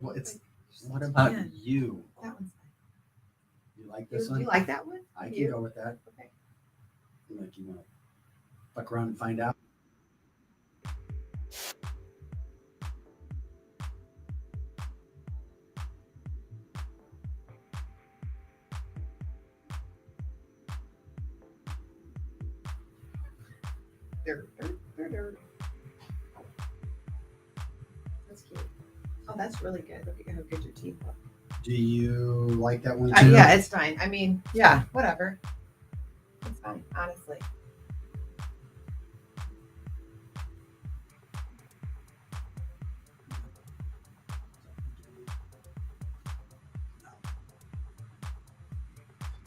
Well, what about you? That one's fine. You like this Do one? you like that one? I can go with that. Okay. Like you want to fuck around and find out. That's cute. Oh, that's really good. Look at how good your teeth look. Do you like that one too? Yeah, it's fine. I mean, yeah, whatever. It's fine, honestly.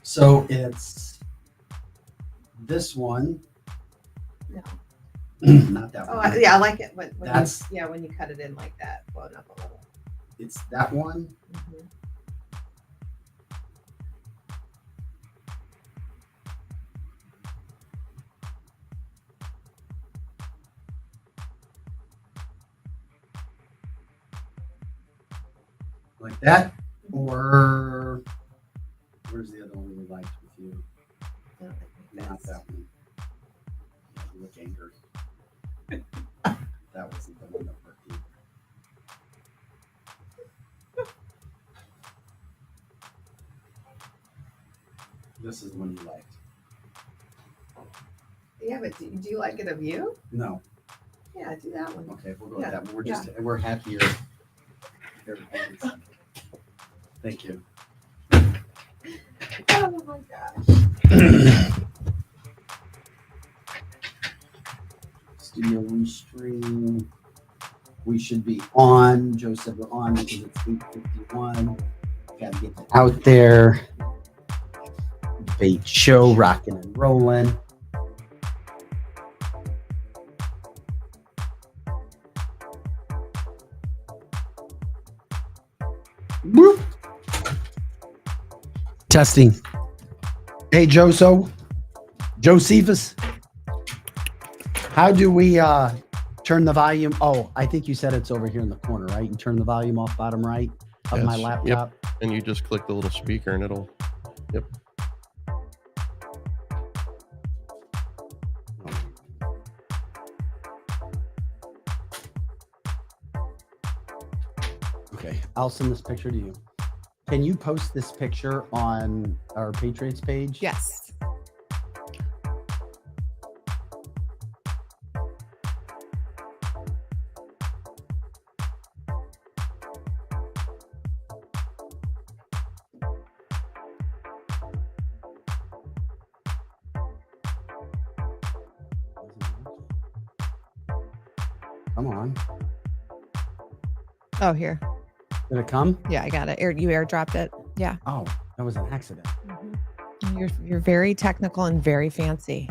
So it's this one. No. Not that Oh, one. yeah, I like it when That's- when you cut it in like that, blown up a little. It's that one. Mhm. Like that, or where's the other one we liked with you? I don't like my Not face. that one. You look angry. That wasn't the one that worked either. This is the one you liked. Yeah, but do you like it of you? No. Yeah, do that one. Okay, we'll go Yeah, with that one. We're happier. Thank you. Oh my gosh. Studio Restream. We should be on. Joe said we're on because it's 8:51. Gotta get it out there. Debate show, rocking and rolling. Whoop. Testing. Hey, Josephus. How do we turn the volume? Oh, I think you said it's over here in the corner, right? You turn the volume off bottom right of my Yes. laptop. Yep. And you just click the little speaker and it'll, yep. Okay, I'll send this picture to you. Can you post this picture on our Patriots page? Yes. Come on. Oh, here. Did it come? Yeah, I got it. You airdropped it. Yeah. Oh, that was an accident. You're very technical and very fancy.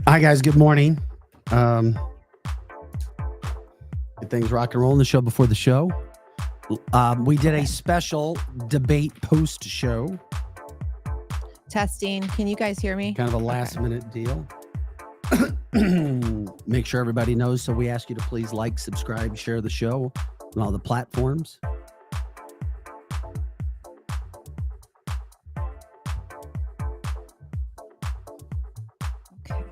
Hi guys, good morning. Get things rock and roll in the show before the show. We did a special debate post show, Testing. Can you guys hear me? kind of a last minute deal. Make sure everybody knows. So we ask you to please like, subscribe, share the show on all the platforms. Okay.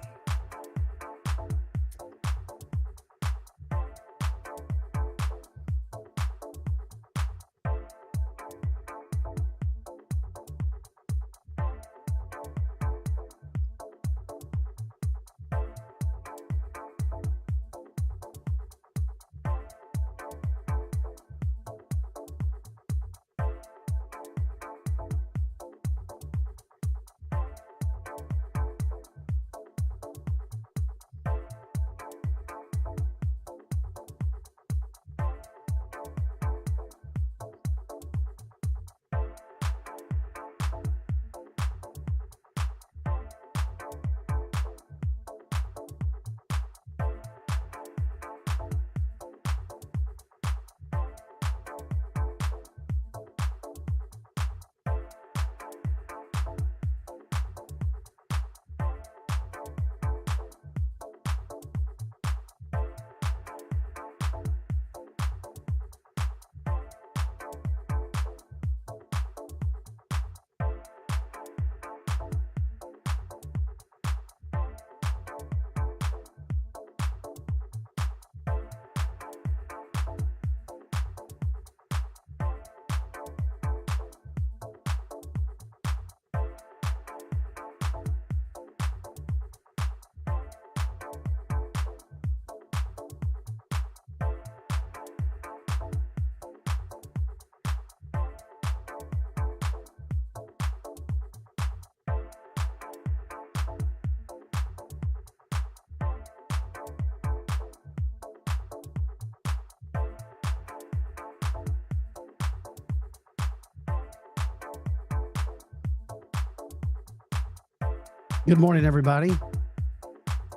Good morning, everybody.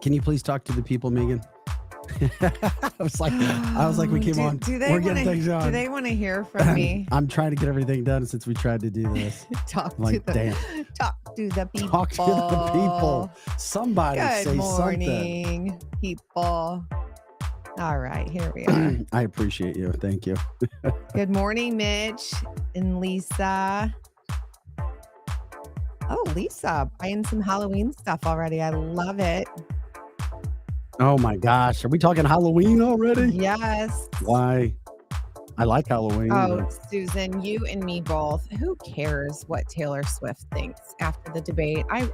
Can you please talk to the people, Megan? I was like, we came on. We're getting things done. Do they want to hear from me? I'm trying to get everything done since we tried to do this. Talk Like, to damn. the people. Talk to the people. Somebody Good say morning, people. All right, here we are. something. I appreciate you. Thank you. Good morning, Mitch and Lisa. Oh, Lisa, buying some Halloween stuff already. I love it. Oh my gosh. Are we talking Halloween already? Yes. Why? I like Halloween. Oh, but Susan, you and me both. Who cares what Taylor Swift thinks after the debate? I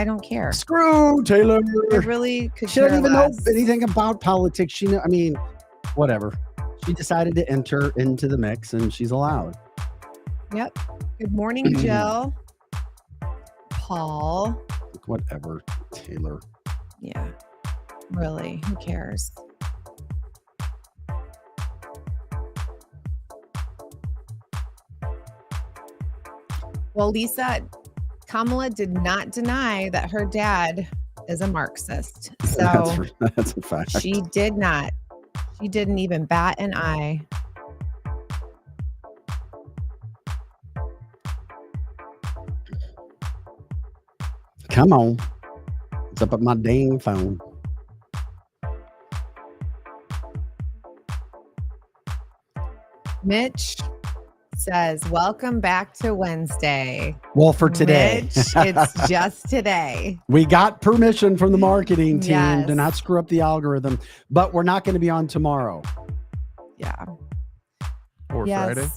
don't care. Screw Taylor. I really could She doesn't care even know less. anything about politics. I mean, whatever. She decided to enter into the mix and she's allowed. Yep. Good morning, Jill. Paul. Whatever, Taylor. Yeah. Really, who cares? Well, Lisa, Kamala did not deny that her dad is a Marxist. So That's a fact. she did not. She didn't even bat an eye. Come on. It's up at my dang phone. Mitch says, welcome back to Wednesday. Well, for today. Mitch, it's just today. We got permission from the marketing team Yes. to not screw up the algorithm, but we're not going to be on tomorrow Yeah. Or Friday.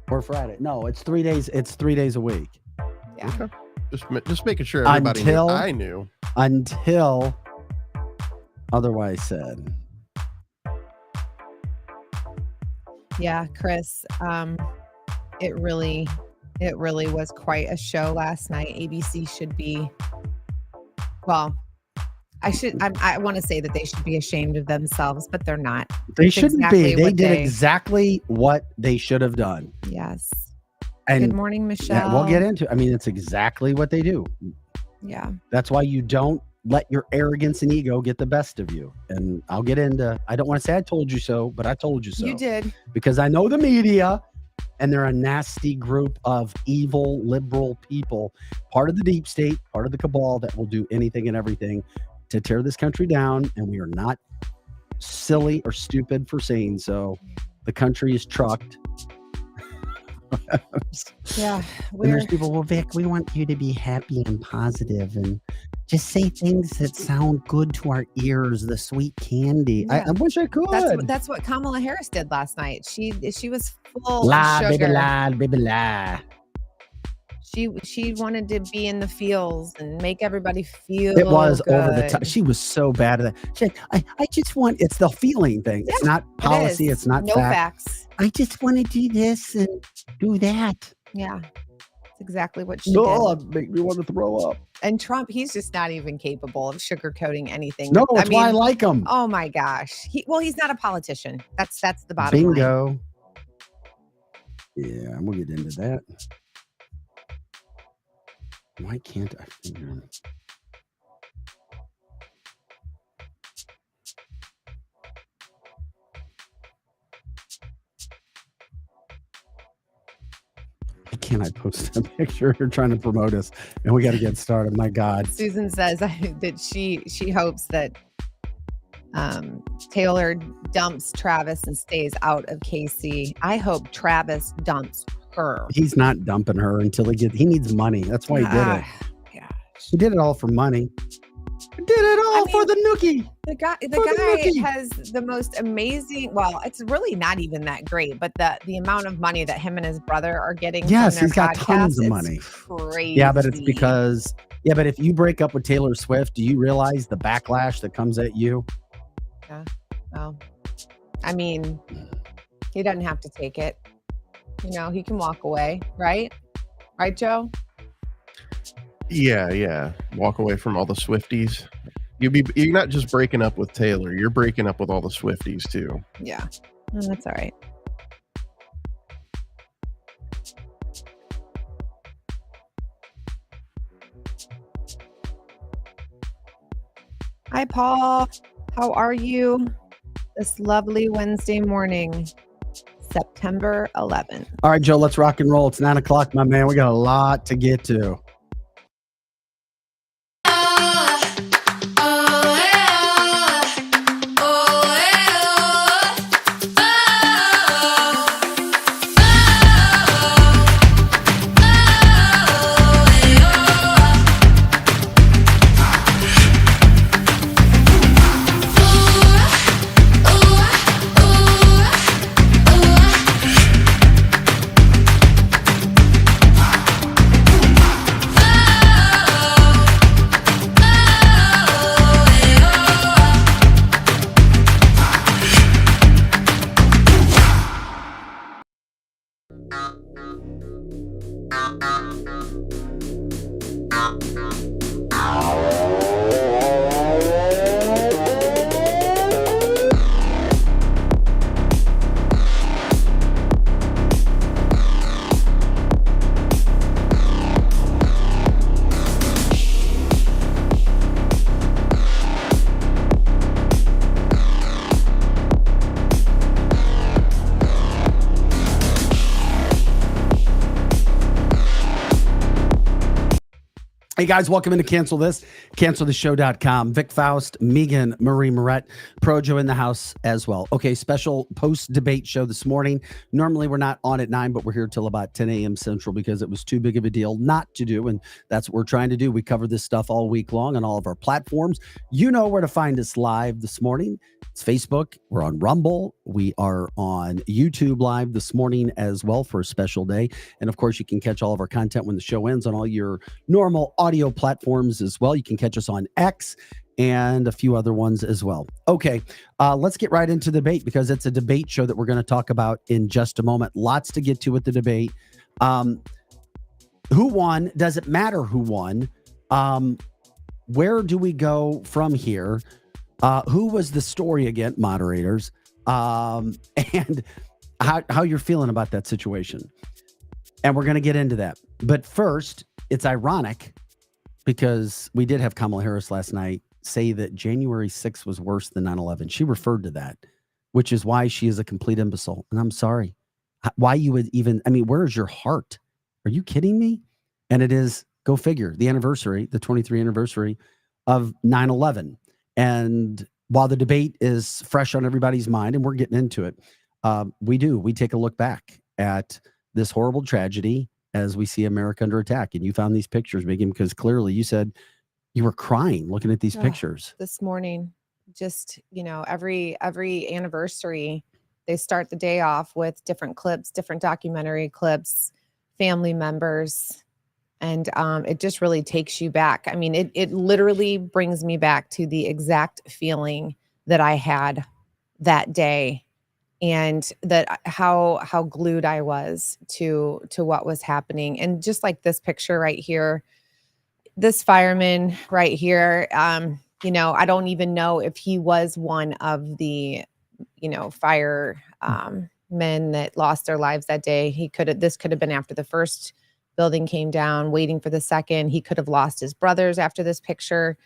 or Friday. No, it's 3 days. It's 3 days a week Yeah. Okay. Just making sure everybody Until- knew. I knew. until otherwise said. Yeah, Chris. It really was quite a show last night. ABC should be, well, I want to say that they should be ashamed of themselves, but they're not. They It's shouldn't exactly be. They what did they- exactly what they should have done. Yes. And Good morning, Michelle. yeah, we'll get into. I mean, it's exactly what they do. Yeah. That's why you don't let your arrogance and ego get the best of you. And I'll get into. I don't want to say I told you so, but I told you so. You did. Because I know the media, and they're a nasty group of evil liberal people, part of the deep state, part of the cabal that will do anything and everything to tear this country down. And we are not silly or stupid for saying so. The country is trucked. Yeah. And there's people, well, Vic, we want you to be happy and positive and just say things that sound good to our ears, the sweet candy. Yeah. I wish I could. That's what Kamala Harris did last night. She was full La, of baby, sugar. la, baby, la. She wanted to be in the fields and make everybody feel It was over the good. top. She was so bad at that. She said, I just want, it's the feeling thing. It's Yeah, not policy. It is. It's not no fact. facts. I just want to do this and do that. Yeah. That's exactly what she No, did. it make me want to throw up. And Trump, he's just not even capable of sugarcoating anything. No, that's why I like him. Oh my gosh. He's not a politician. That's the bottom line. Bingo. Yeah, we'll get into that. Why can't I figure? Why can't I post a picture? You're trying to promote us, and we got to get started. My God. Susan says that she hopes that Taylor dumps Travis and stays out of KC. I hope Travis dumps her. He's not dumping her until he needs money. That's why he did it. Yeah. He did it all for money. He did it all for the nookie. The guy nookie. has the most amazing. Well, it's really not even that great, but the amount of money that him and his brother are getting. Yes, from their he's got tons of podcast, money. it's Crazy. Yeah, but it's because but if you break up with Taylor Swift, do you realize the backlash that comes at you? Well, I mean, he doesn't have to take it. He can walk away, right? Right, Joe? Yeah. Walk away from all the Swifties. You're not just breaking up with Taylor, you're breaking up with all the Swifties too. Yeah. That's all right. Hi, Paul. How are you this lovely Wednesday morning, September 11th? All right, Joe, let's rock and roll. It's 9 o'clock, my man. We got a lot to get to. Hey guys, welcome into Cancel This, canceltheshow.com. Vic Faust, Megan, Marie Moret, Projo in the house as well. Okay, special post-debate show this morning. Normally we're not on at 9, but we're here till about 10 a.m. Central because it was too big of a deal not to do, and that's what we're trying to do. We cover this stuff all week long on all of our platforms. You know where to find us live this morning. It's Facebook. We're on Rumble. We are on YouTube Live this morning as well for a special day. And of course, you can catch all of our content when the show ends on all your normal audio platforms as well. You can catch us on X and a few other ones as well. Okay, let's get right into the debate because it's a debate show that we're going to talk about in just a moment. Lots to get to with the debate. Who won? Does it matter who won? Where do we go from here? Who was the story again, moderators? And how you're feeling about that situation. And we're going to get into that. But first, it's ironic because we did have Kamala Harris last night say that January 6th was worse than 9/11. She referred to that, which is why she is a complete imbecile. And I'm sorry. Why you would even, I mean, where's your heart? Are you kidding me? And it is, go figure, the anniversary, the 23rd anniversary of 9/11. And while the debate is fresh on everybody's mind, and we're getting into it, we take a look back at this horrible tragedy as we see America under attack. And you found these pictures, Megan, because clearly you said you were crying looking at these pictures. This morning, just, every anniversary, they start the day off with different clips, different documentary clips, family members. And it just really takes you back. I mean, it literally brings me back to the exact feeling that I had that day, and that how glued I was to what was happening. And just like this picture right here, this fireman right here, I don't even know if he was one of the, fire men that lost their lives that day. This could have been after the first building came down, waiting for the second. He could have lost his brothers after this picture,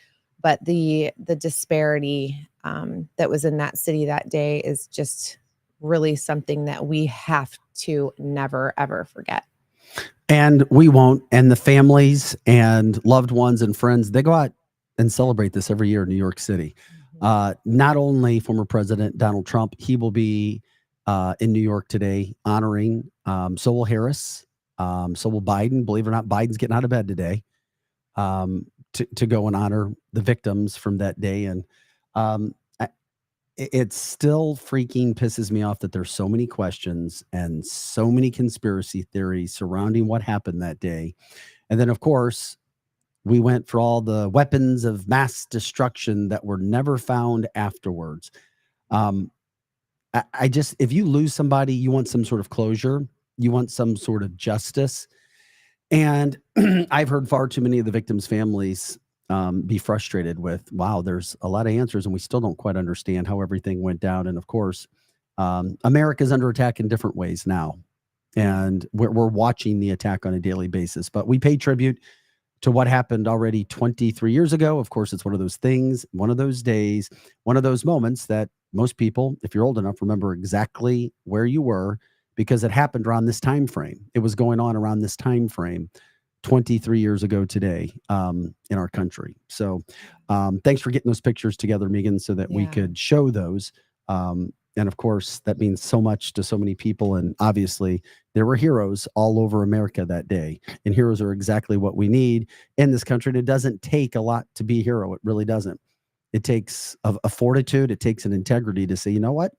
but the disparity that was in that city that day is just really something that we have to never, ever forget. And we won't. And the families and loved ones and friends, they go out and celebrate this every year in New York City. Not only former President Donald Trump, he will be in New York today honoring, so will Harris. So will Biden. Believe it or not, Biden's getting out of bed today to go and honor the victims from that day. And it still freaking pisses me off that there's so many questions and so many conspiracy theories surrounding what happened that day. And then, of course, we went for all the weapons of mass destruction that were never found afterwards. I just, if you lose somebody, you want some sort of closure. You want some sort of justice. And I've heard far too many of the victims' families be frustrated with, wow, there's a lot of answers and we still don't quite understand how everything went down. And of course, America's under attack in different ways now. And we're watching the attack on a daily basis. But we pay tribute to what happened already 23 years ago. Of course, it's one of those things, one of those days, one of those moments that most people, if you're old enough, remember exactly where you were because it happened around this time frame. It was going on around this time frame 23 years ago today in our country. So thanks for getting those pictures together, Megan, so that we could show those. And of course, that means so much to so many people. And obviously, there were heroes all over America that day. And heroes are exactly what we need in this country. And it doesn't take a lot to be a hero. It really doesn't. It takes a fortitude. It takes an integrity to say, you know what?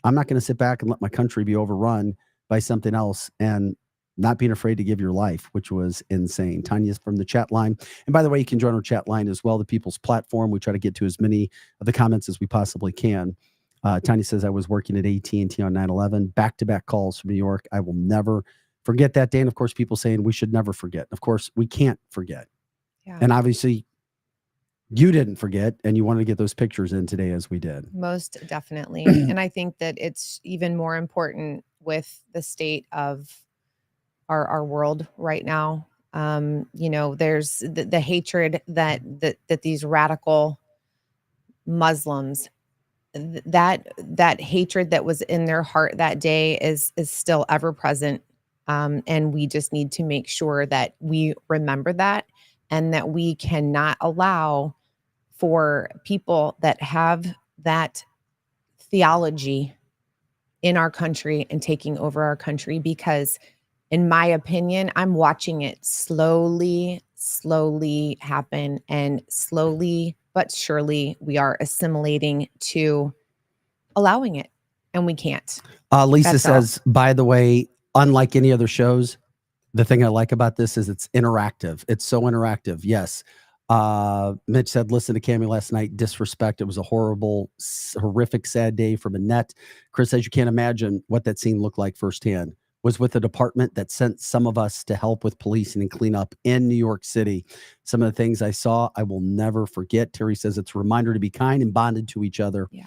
I'm not going to sit back and let my country be overrun by something else and not being afraid to give your life, which was insane. Tanya's from the chat line. And by the way, you can join our chat line as well, the People's Platform. We try to get to as many of the comments as we possibly can. Tanya says, I was working at AT&T on 9/11, back-to-back calls from New York. I will never forget that day. And of course, people saying we should never forget. Of course, we can't forget. Yeah. And obviously, you didn't forget, and you wanted to get those pictures in today as we did. Most definitely. And I think that it's even more important with the state of our world right now. There's the hatred that these radical Muslims, that hatred that was in their heart that day is still ever present. And we just need to make sure that we remember that and that we cannot allow for people that have that theology in our country and taking over our country, because in my opinion, I'm watching it slowly happen, and slowly but surely we are assimilating to allowing it, and we can't. Lisa That's says, all. By the way, unlike any other shows, the thing I like about this is it's interactive. It's so interactive. Yes. Mitch said, listen to Cammie last night. Disrespect. It was a horrific, sad day from Annette. Chris says, you can't imagine what that scene looked like firsthand. Was with a department that sent some of us to help with policing and cleanup in New York City. Some of the things I saw, I will never forget. Terry says it's a reminder to be kind and bonded to each other. Yeah.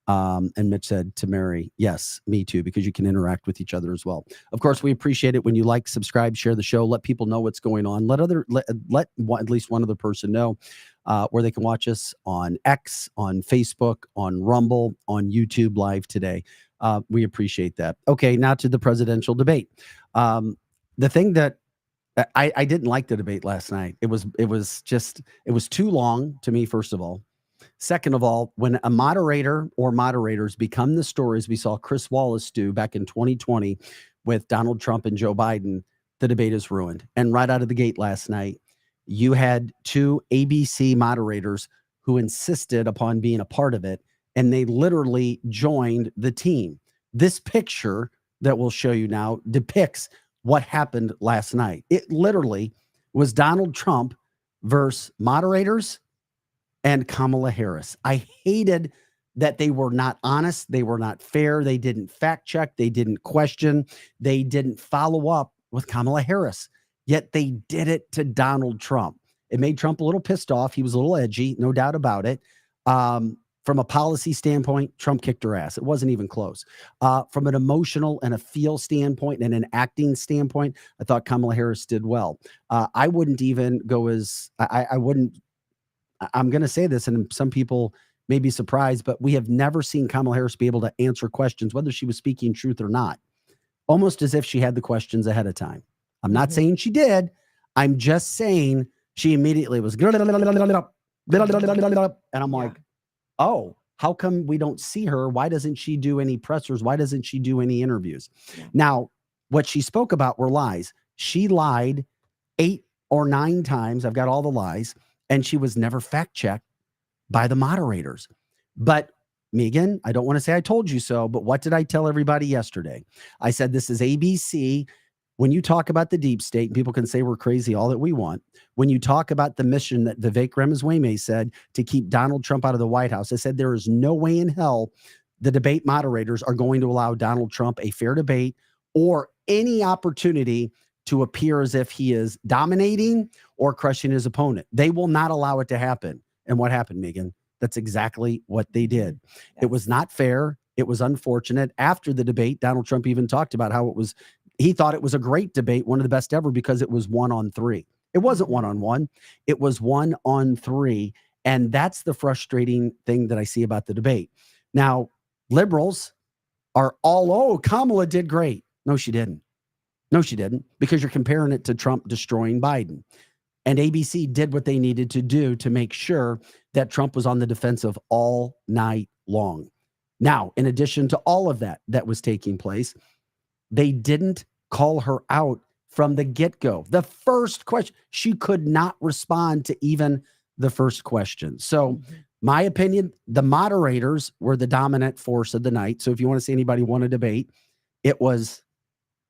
And Mitch said to Mary, yes, me too, because you can interact with each other as well. Of course, we appreciate it when you like, subscribe, share the show, let people know what's going on. Let at least one other person know where they can watch us on X, on Facebook, on Rumble, on YouTube Live today. We appreciate that. Okay, now to the presidential debate. The thing that I didn't like the debate last night. It was too long to me, first of all. Second of all, when a moderator or moderators become the stories we saw Chris Wallace do back in 2020 with Donald Trump and Joe Biden, the debate is ruined. And right out of the gate last night, you had two ABC moderators who insisted upon being a part of it, and they literally joined the team. This picture that we'll show you now depicts what happened last night. It literally was Donald Trump versus moderators and Kamala Harris. I hated that they were not honest. They were not fair. They didn't fact check. They didn't question. They didn't follow up with Kamala Harris. Yet they did it to Donald Trump. It made Trump a little pissed off. He was a little edgy, no doubt about it. From a policy standpoint, Trump kicked her ass. It wasn't even close. From an emotional and a feel standpoint and an acting standpoint, I thought Kamala Harris did well. I wouldn't even go as I wouldn't. I'm going to say this, and some people may be surprised, but we have never seen Kamala Harris be able to answer questions, whether she was speaking truth or not, almost as if she had the questions ahead of time. I'm not saying she did. I'm just saying she immediately was, and I'm like, oh, how come we don't see her? Why doesn't she do any pressers? Why doesn't she do any interviews? Yeah. Now, what she spoke about were lies. She lied 8 or 9 times. I've got all the lies. And she was never fact-checked by the moderators. But Megan, I don't want to say I told you so, but what did I tell everybody yesterday? I said, this is ABC. When you talk about the deep state, people can say we're crazy all that we want. When you talk about the mission that Vivek Ramaswamy said to keep Donald Trump out of the White House, I said there is no way in hell the debate moderators are going to allow Donald Trump a fair debate or any opportunity to appear as if he is dominating or crushing his opponent. They will not allow it to happen. And what happened, Megan? That's exactly what they did. Yes. It was not fair. It was unfortunate. After the debate, Donald Trump even talked about how he thought it was a great debate, one of the best ever, because it was 1-on-3. It wasn't one-on-one. It was 1-on-3. And that's the frustrating thing that I see about the debate. Now, liberals are all, oh, Kamala did great. No, she didn't. No, she didn't, because you're comparing it to Trump destroying Biden. And ABC did what they needed to do to make sure that Trump was on the defensive all night long. Now, in addition to all of that was taking place, they didn't call her out from the get-go. The first question, she could not respond to even the first question. So my opinion, the moderators were the dominant force of the night. So if you want to see anybody won a debate, it was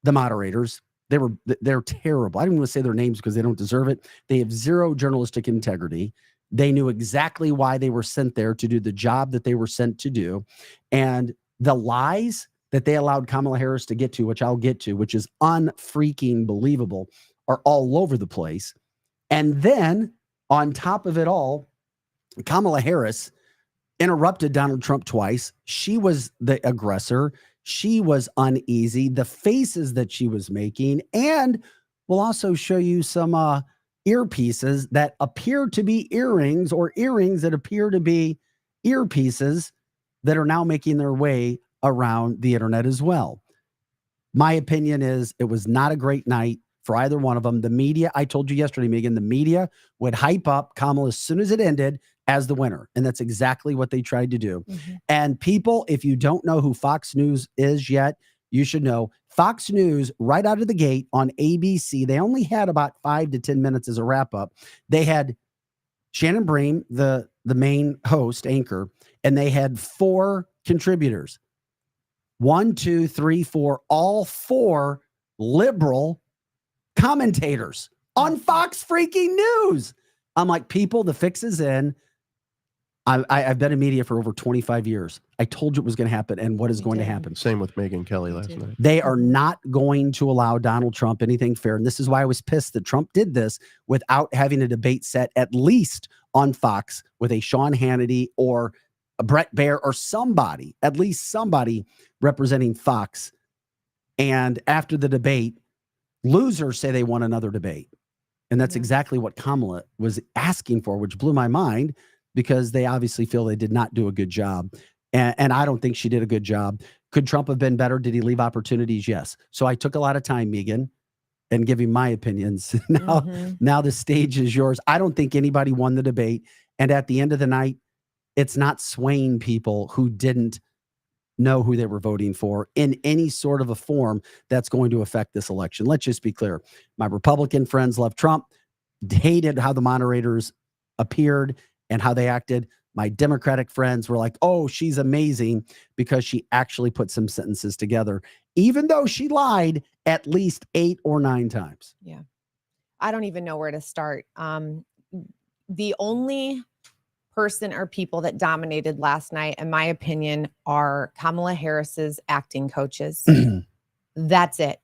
the moderators. They're terrible. I don't want to say their names because they don't deserve it. They have zero journalistic integrity. They knew exactly why they were sent there to do the job that they were sent to do. And the lies that they allowed Kamala Harris to get to, which I'll get to, which is unfreaking believable, are all over the place. And then on top of it all, Kamala Harris interrupted Donald Trump twice. She was the aggressor. She was uneasy. The faces that she was making, and we'll also show you some earpieces that appear to be earrings, or earrings that appear to be earpieces that are now making their way around the internet as well. My opinion is it was not a great night for either one of them. The media, I told you yesterday, Megan, the media would hype up Kamala as soon as it ended as the winner. And that's exactly what they tried to do. And people, if you don't know who Fox News is yet, you should know Fox News right out of the gate on ABC. They only had about 5 to 10 minutes as a wrap up. They had Shannon Bream, the main host, anchor, and they had 4 contributors. 1, 2, 3, 4, all 4 liberal commentators on Fox freaking News. I'm like, people, the fix is in. I've been in media for over 25 years. I told you it was going to happen, and what is going to happen? Same with Megyn Kelly last night. They are not going to allow Donald Trump anything fair. And this is why I was pissed that Trump did this without having a debate set at least on Fox with a Sean Hannity or a Brett Baer or somebody, at least somebody representing Fox. And after the debate, losers say they want another debate. And that's exactly what Kamala was asking for, which blew my mind, because they obviously feel they did not do a good job. And I don't think she did a good job. Could Trump have been better? Did he leave opportunities? Yes. So I took a lot of time, Megan, and giving my opinions. Now the stage is yours. I don't think anybody won the debate. And at the end of the night, it's not swaying people who didn't know who they were voting for in any sort of a form that's going to affect this election. Let's just be clear. My Republican friends love Trump, hated how the moderators appeared and how they acted. My Democratic friends were like, oh, she's amazing because she actually put some sentences together, even though she lied at least 8 or 9 times. Yeah. I don't even know where to start. The only person or people that dominated last night, in my opinion, are Kamala Harris's acting coaches. That's it.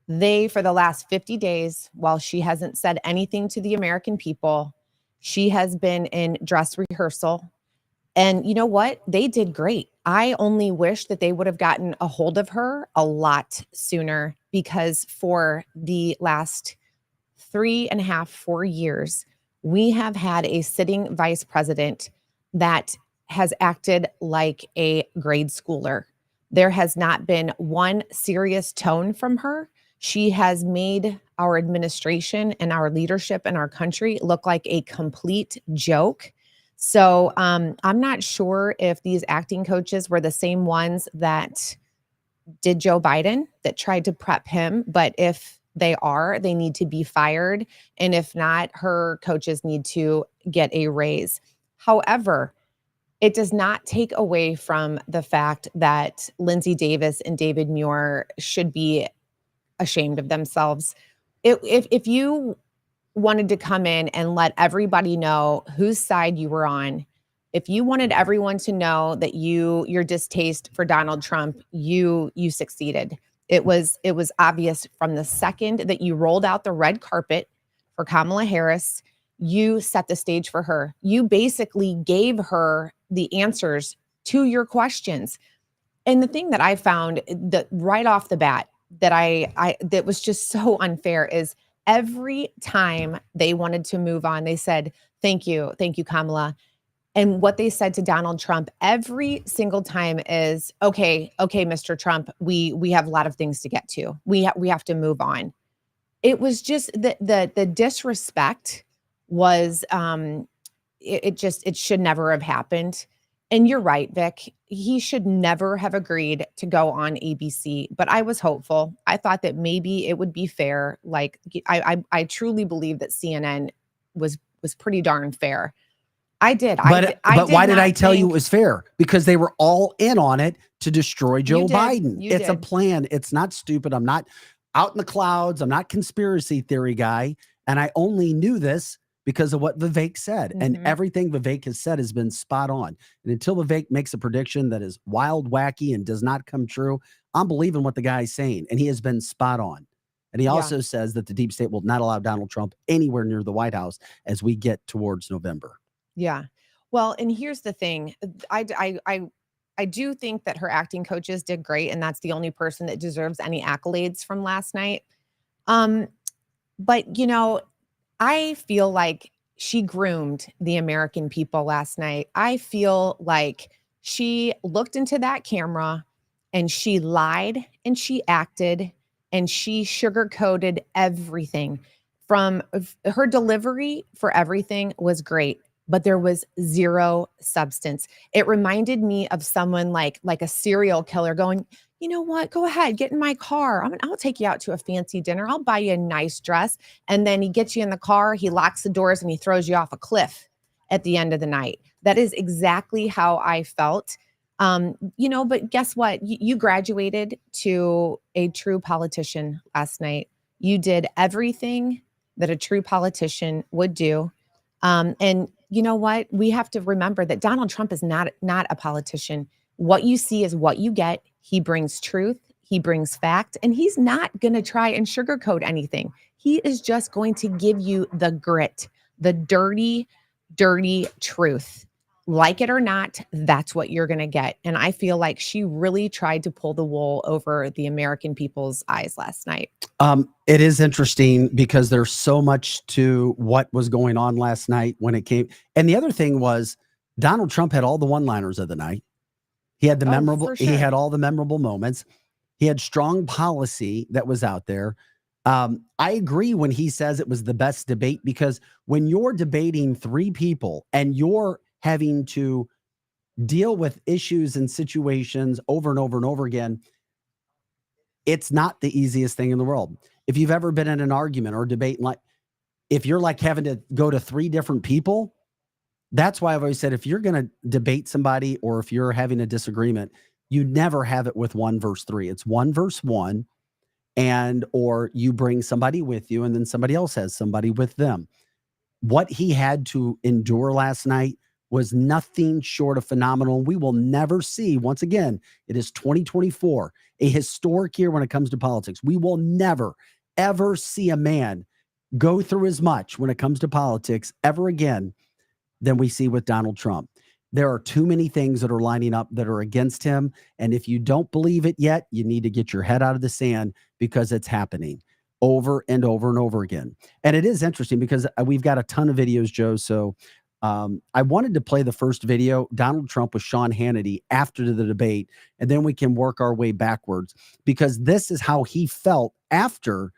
They, for the last 50 days, while she hasn't said anything to the American people, she has been in dress rehearsal. And you know what? They did great. I only wish that they would have gotten a hold of her a lot sooner, because for the last 3.5, 4 years, we have had a sitting vice president that has acted like a grade schooler. There has not been one serious tone from her. She has made our administration and our leadership in our country look like a complete joke. So I'm not sure if these acting coaches were the same ones that did Joe Biden, that tried to prep him. But if they are, they need to be fired. And if not, her coaches need to get a raise. However, it does not take away from the fact that Lindsey Davis and David Muir should be ashamed of themselves. If you wanted to come in and let everybody know whose side you were on, if you wanted everyone to know that your distaste for Donald Trump, you succeeded. It was obvious from the second that you rolled out the red carpet for Kamala Harris. You set the stage for her. You basically gave her the answers to your questions. And the thing that I found that right off the bat that that was just so unfair is every time they wanted to move on, they said, thank you, Kamala. And what they said to Donald Trump every single time is, okay, Mr. Trump, we have a lot of things to get to. We have to move on. It was just the disrespect was it should never have happened. And you're right, Vic. He should never have agreed to go on ABC. But I was hopeful. I thought that maybe it would be fair. Like I truly believe that CNN was pretty darn fair. I did. But why did I tell you it was fair? Because they were all in on it to destroy Joe Biden. It's a plan. It's not stupid. I'm not out in the clouds. I'm not conspiracy theory guy. And I only knew this because of what Vivek said. And everything Vivek has said has been spot on. And until Vivek makes a prediction that is wild, wacky, and does not come true, I'm believing what the guy's saying. And he has been spot on. And he also says that the deep state will not allow Donald Trump anywhere near the White House as we get towards November. Yeah. Well, and here's the thing. I do think that her acting coaches did great, and that's the only person that deserves any accolades from last night. But, you know, I feel like she groomed the American people last night. I feel like she looked into that camera and she lied and she acted and she sugarcoated everything. From her delivery for everything was great, but there was zero substance. It reminded me of someone like a serial killer going, you know what, go ahead, get in my car. I'll take you out to a fancy dinner. I'll buy you a nice dress. And then he gets you in the car, he locks the doors and he throws you off a cliff at the end of the night. That is exactly how I felt. You know, but guess what? You graduated to a true politician last night. You did everything that a true politician would do. And you know what? We have to remember that Donald Trump is not a politician. What you see is what you get. He brings truth. He brings fact. And he's not going to try and sugarcoat anything. He is just going to give you the grit, the dirty, dirty truth. Like it or not, that's what you're going to get. And I feel like she really tried to pull the wool over the American people's eyes last night. It is interesting because there's so much to what was going on last night when it came. And the other thing was Donald Trump had all the one-liners of the night. He had the memorable, he had all the memorable moments. He had strong policy that was out there. I agree when he says it was the best debate, because when you're debating three people and you're having to deal with issues and situations over and over and over again, it's not the easiest thing in the world. If you've ever been in an argument or debate, like if you're like having to go to three different people, that's why I've always said, if you're going to debate somebody or if you're having a disagreement, you never have it with 1 verse 3. It's 1 verse 1, and or you bring somebody with you and then somebody else has somebody with them. What he had to endure last night was nothing short of phenomenal. We will never see, once again, it is 2024, a historic year when it comes to politics. We will never, ever see a man go through as much when it comes to politics ever again than we see with Donald Trump. There are too many things that are lining up that are against him. And if you don't believe it yet, you need to get your head out of the sand, because it's happening over and over and over again. And it is interesting because we've got a ton of videos, Joe. So I wanted to play the first video, Donald Trump with Sean Hannity after the debate, and then we can work our way backwards, because this is how he felt after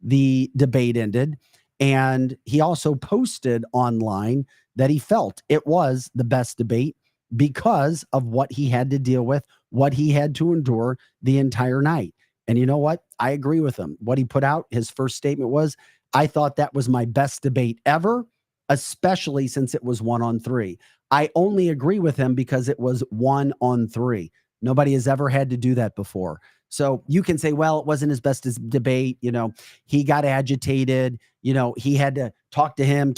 the debate ended. And he also posted online that he felt it was the best debate because of what he had to deal with, what he had to endure the entire night. And you know what? I agree with him. What he put out, his first statement was, I thought that was my best debate ever, especially since it was 1-on-3. I only agree with him because it was 1-on-3. Nobody has ever had to do that before. So you can say, well, it wasn't his best debate. You know, he got agitated. You know, he had to talk to him,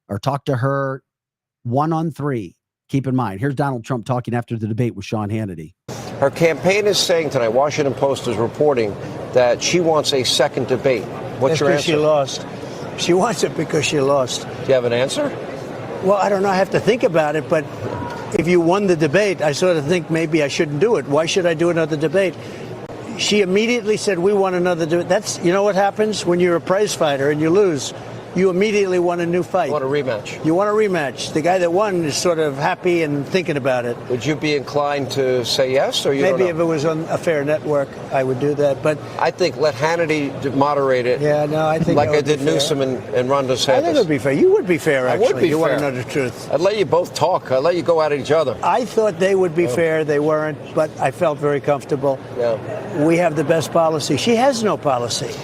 or talk to her. 1-on-3. Keep in mind, here's Donald Trump talking after the debate with Sean Hannity. Her campaign is saying tonight, Washington Post is reporting that she wants a second debate. What's your answer? She lost. She wants it because she lost. Do you have an answer? Well, I don't know. I have to think about it. But if you won the debate, I sort of think maybe I shouldn't do it. Why should I do another debate? she immediately said, we want another debate. That's, you know what happens when you're a prize fighter and you lose? You immediately want a new fight. You want a rematch. You want a rematch. The guy that won is sort of happy and thinking about it. Would you be inclined to say yes, or you Maybe don't if know? it was on a fair network, I would do that. But I think let Hannity moderate it. yeah, no, I think like that I would be did fair. Newsom and Ron DeSantis. I think it would be fair. You would be fair, I actually. would be you fair. want to know the truth. I'd let you both talk. I'd let you go at each other. I thought they would be fair. They weren't, but I felt very comfortable. Yeah. We have the best policy. She has no policy.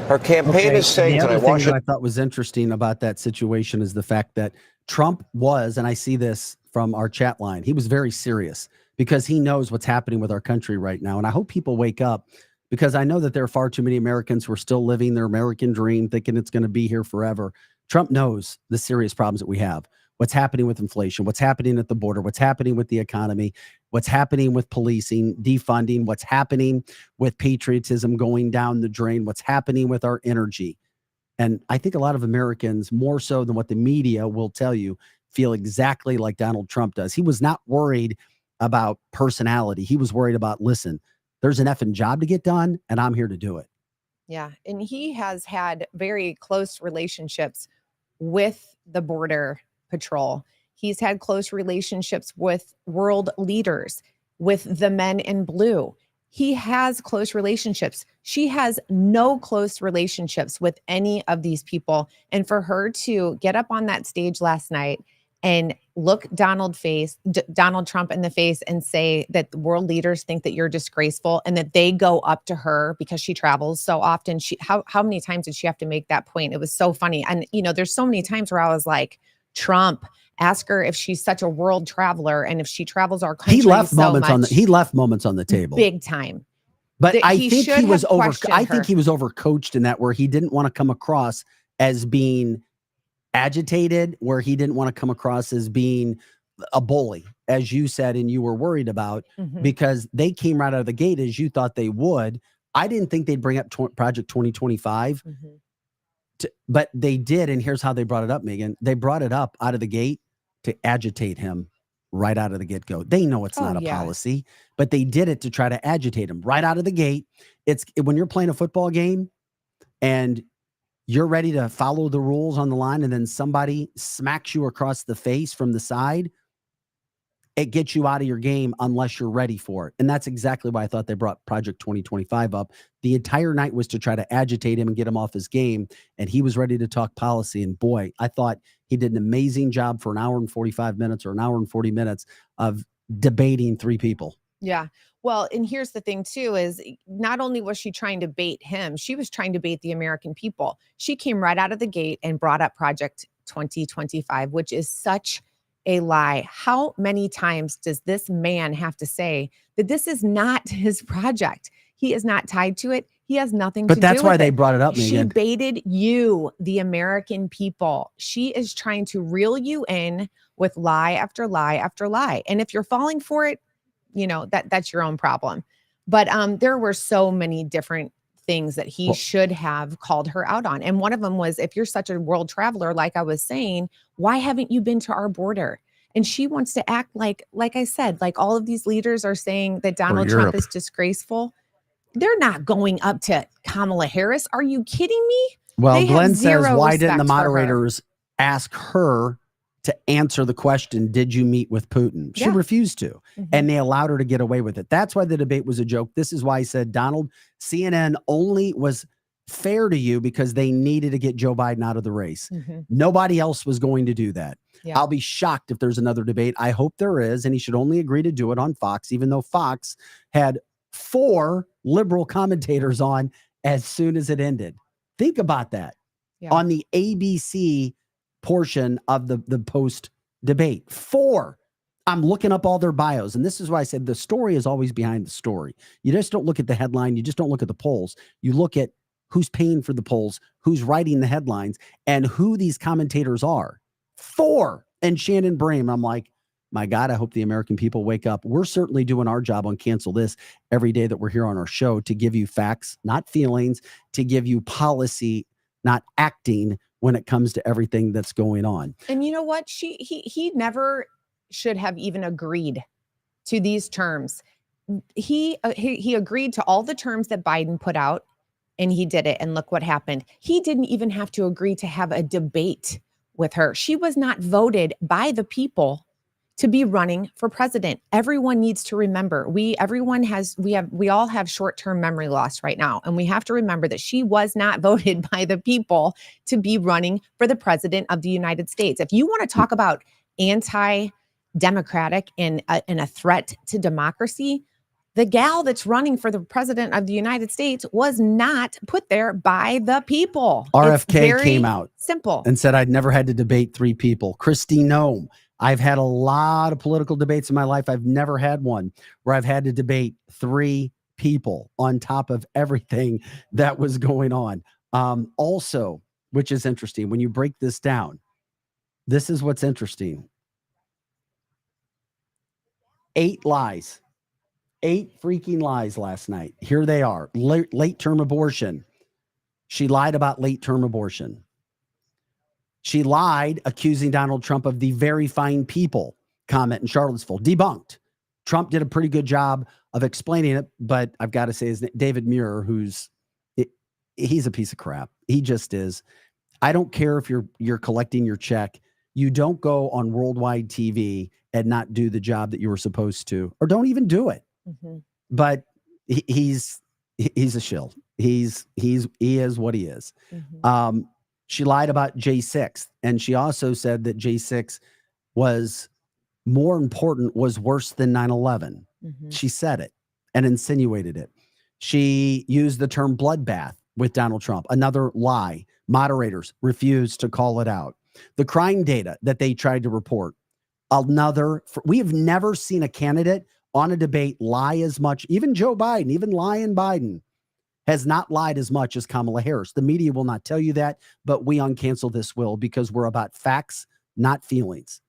Her campaign is saying the tonight, other thing that Washington. I thought was interesting about that situation is the fact that Trump was, and I see this from our chat line, he was very serious because he knows what's happening with our country right now. And I hope people wake up, because I know that there are far too many Americans who are still living their American dream, thinking it's going to be here forever. Trump knows the serious problems that we have. What's happening with inflation, what's happening at the border, what's happening with the economy, what's happening with policing, defunding, what's happening with patriotism going down the drain, what's happening with our energy. And I think a lot of Americans, more so than what the media will tell you, feel exactly like Donald Trump does. He was not worried about personality. He was worried about, listen, there's an effing job to get done, and I'm here to do it. Yeah. And he has had very close relationships with the Border Patrol. He's had close relationships with world leaders, with the men in blue. He has close relationships. She has no close relationships with any of these people. And for her to get up on that stage last night and look Donald Trump in the face and say that the world leaders think that you're disgraceful and that they go up to her because she travels so often. How many times did she have to make that point? It was so funny. And, you know, there's so many times where I was like, Trump, ask her if she's such a world traveler and if she travels our country. He left so moments much, he left moments on the table. big time. But that I he think should he was have questioned her. he was overcoached in that, where he didn't want to come across as being agitated, where he didn't want to come across as being a bully, as you said, and you were worried about, because they came right out of the gate as you thought they would. I didn't think they'd bring up Project 2025, but they did. And here's how they brought it up, Megan. They brought it up out of the gate to agitate him right out of the get-go. They know it's not a policy, but they did it to try to agitate him right out of the gate. It's when you're playing a football game and you're ready to follow the rules on the line, and then somebody smacks you across the face from the side, it gets you out of your game unless you're ready for it. And that's exactly why I thought they brought Project 2025 up. The entire night was to try to agitate him and get him off his game. And he was ready to talk policy. And boy, I thought he did an amazing job for an hour and 45 minutes or an hour and 40 minutes of debating three people. Yeah. Well, and here's the thing too, is not only was she trying to bait him, she was trying to bait the American people. She came right out of the gate and brought up Project 2025, which is such a lie. How many times does this man have to say that this is not his project? He is not tied to it. He has nothing to do with it. But that's why they brought it up, Megan. She baited you, the American people. She is trying to reel you in with lie after lie after lie. And if you're falling for it, you know, that's your own problem. But there were so many different things that he should have called her out on. And one of them was, if you're such a world traveler, like I was saying, why haven't you been to our border? And she wants to act like I said, like all of these leaders are saying that Donald Trump is disgraceful. They're not going up to Kamala Harris. Are you kidding me? Well, Glenn says, why didn't the moderators ask her to answer the question, did you meet with Putin? She refused to, and they allowed her to get away with it. That's why the debate was a joke. This is why I said, Donald, CNN only was fair to you because they needed to get Joe Biden out of the race. Nobody else was going to do that. I'll be shocked if there's another debate. I hope there is, and he should only agree to do it on Fox, even though Fox had 4 liberal commentators on as soon as it ended. Think about that. On the ABC portion of the post debate, 4. I'm looking up all their bios, and this is why I said the story is always behind the story. You just don't look at the headline, you just don't look at the polls. You look at who's paying for the polls, who's writing the headlines, and who these commentators are. 4. And Shannon Brame. I'm like, my God, I hope the American people wake up. We're certainly doing our job on Cancel This every day that we're here on our show to give you facts, not feelings, to give you policy, not acting when it comes to everything that's going on. And you know what? He never should have even agreed to these terms. he agreed to all the terms that Biden put out, and he did it. And look what happened. He didn't even have to agree to have a debate with her. She was not voted by the people to be running for president. Everyone needs to remember, we all have short-term memory loss right now. And we have to remember that she was not voted by the people to be running for the president of the United States. If you want to talk about anti-democratic and a threat to democracy, the gal that's running for the president of the United States was not put there by the people. RFK came out simple and said, I'd never had to debate 3 people. Kristi Noem. I've had a lot of political debates in my life. I've never had one where I've had to debate 3 people on top of everything that was going on. Also, which is interesting, when you break this down, this is what's interesting. 8 lies. 8 freaking lies last night. Here they are. Late term abortion. She lied about late term abortion. She lied accusing Donald Trump of the very fine people comment in Charlottesville. Debunked. Trump did a pretty good job of explaining it, but I've got to say, is David Muir, he's a piece of crap. He just is. I don't care if you're collecting your check. You don't go on worldwide TV and not do the job that you were supposed to, or don't even do it. Mm-hmm. But he's a shill. He is what he is. Mm-hmm. She lied about J6, and she also said that J6 was more important, was worse than 9/11. Mm-hmm. She said it and insinuated it. She used the term bloodbath with Donald Trump. Another lie. Moderators refused to call it out. The crime data that they tried to report. We have never seen a candidate on a debate lie as much. Even Joe Biden, even lying Biden, has not lied as much as Kamala Harris. The media will not tell you that, but we on Cancel This will, because we're about facts, not feelings.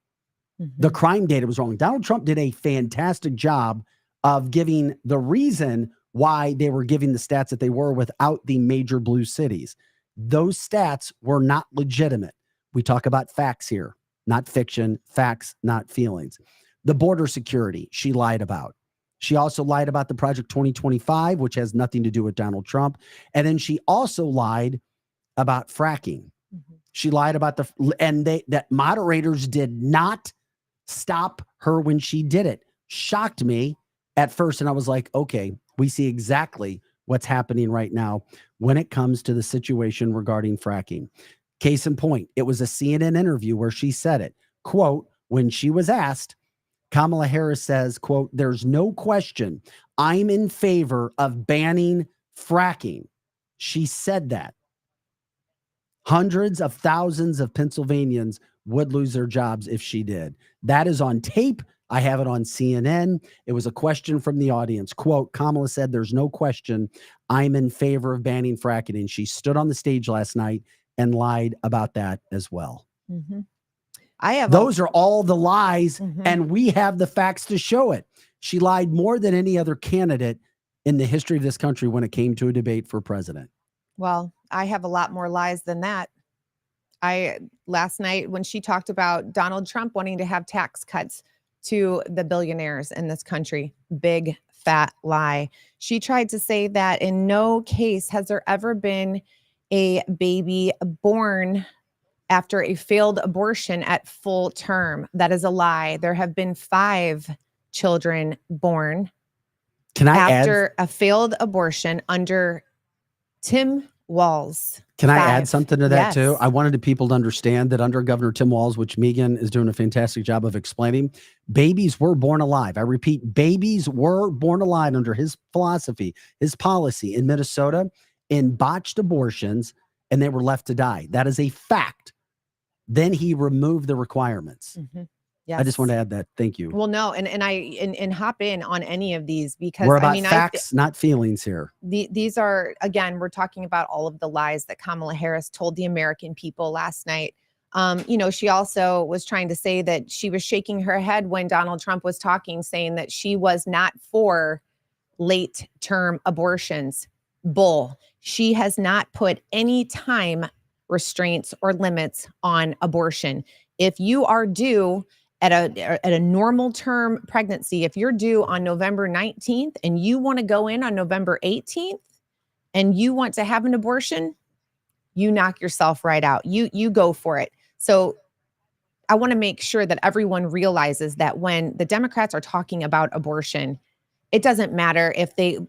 Mm-hmm. The crime data was wrong. Donald Trump did a fantastic job of giving the reason why they were giving the stats that they were without the major blue cities. Those stats were not legitimate. We talk about facts here, not fiction, facts, not feelings. The border security, she lied about. She also lied about the Project 2025, which has nothing to do with Donald Trump. And then she also lied about fracking. Mm-hmm. She lied about that moderators did not stop her when she did it. Shocked me at first. And I was like, okay, we see exactly what's happening right now when it comes to the situation regarding fracking. Case in point, it was a CNN interview where she said it. Quote, when she was asked, Kamala Harris says, quote, there's no question I'm in favor of banning fracking. She said that. Hundreds of thousands of Pennsylvanians would lose their jobs if she did. That is on tape. I have it on CNN. It was a question from the audience. Quote, Kamala said, there's no question I'm in favor of banning fracking. And she stood on the stage last night and lied about that as well. Mm-hmm. Those are all the lies, mm-hmm. and we have the facts to show it. She lied more than any other candidate in the history of this country when it came to a debate for president. Well, I have a lot more lies than that. Last night when she talked about Donald Trump wanting to have tax cuts to the billionaires in this country, big fat lie. She tried to say that in no case has there ever been a baby born after a failed abortion at full term. That is a lie. There have been 5 children born after a failed abortion under Tim Walz. Can I add something to that too? I wanted people to understand that under Governor Tim Walz, which Megan is doing a fantastic job of explaining, babies were born alive. I repeat, babies were born alive under his philosophy, his policy in Minnesota in botched abortions, and they were left to die. That is a fact. Then he removed the requirements. Mm-hmm. Yes. I just want to add that. Thank you. Well, no, and hop in on any of these because we're about facts, not feelings here. These are, again, we're talking about all of the lies that Kamala Harris told the American people last night. She also was trying to say that she was shaking her head when Donald Trump was talking, saying that she was not for late term abortions. Bull. She has not put any time restraints or limits on abortion. If you are due at a normal term pregnancy, if you're due on November 19th and you want to go in on November 18th and you want to have an abortion, you knock yourself right out. You go for it. So I want to make sure that everyone realizes that when the Democrats are talking about abortion, it doesn't matter if they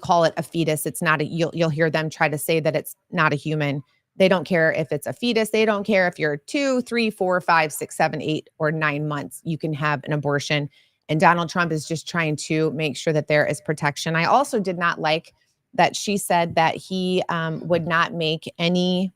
call it a fetus. It's not you'll hear them try to say that it's not a human. They don't care if it's a fetus. They don't care if you're 2, 3, 4, 5, 6, 7, 8, or 9 months. You can have an abortion. And Donald Trump is just trying to make sure that there is protection. I also did not like that she said that he would not make any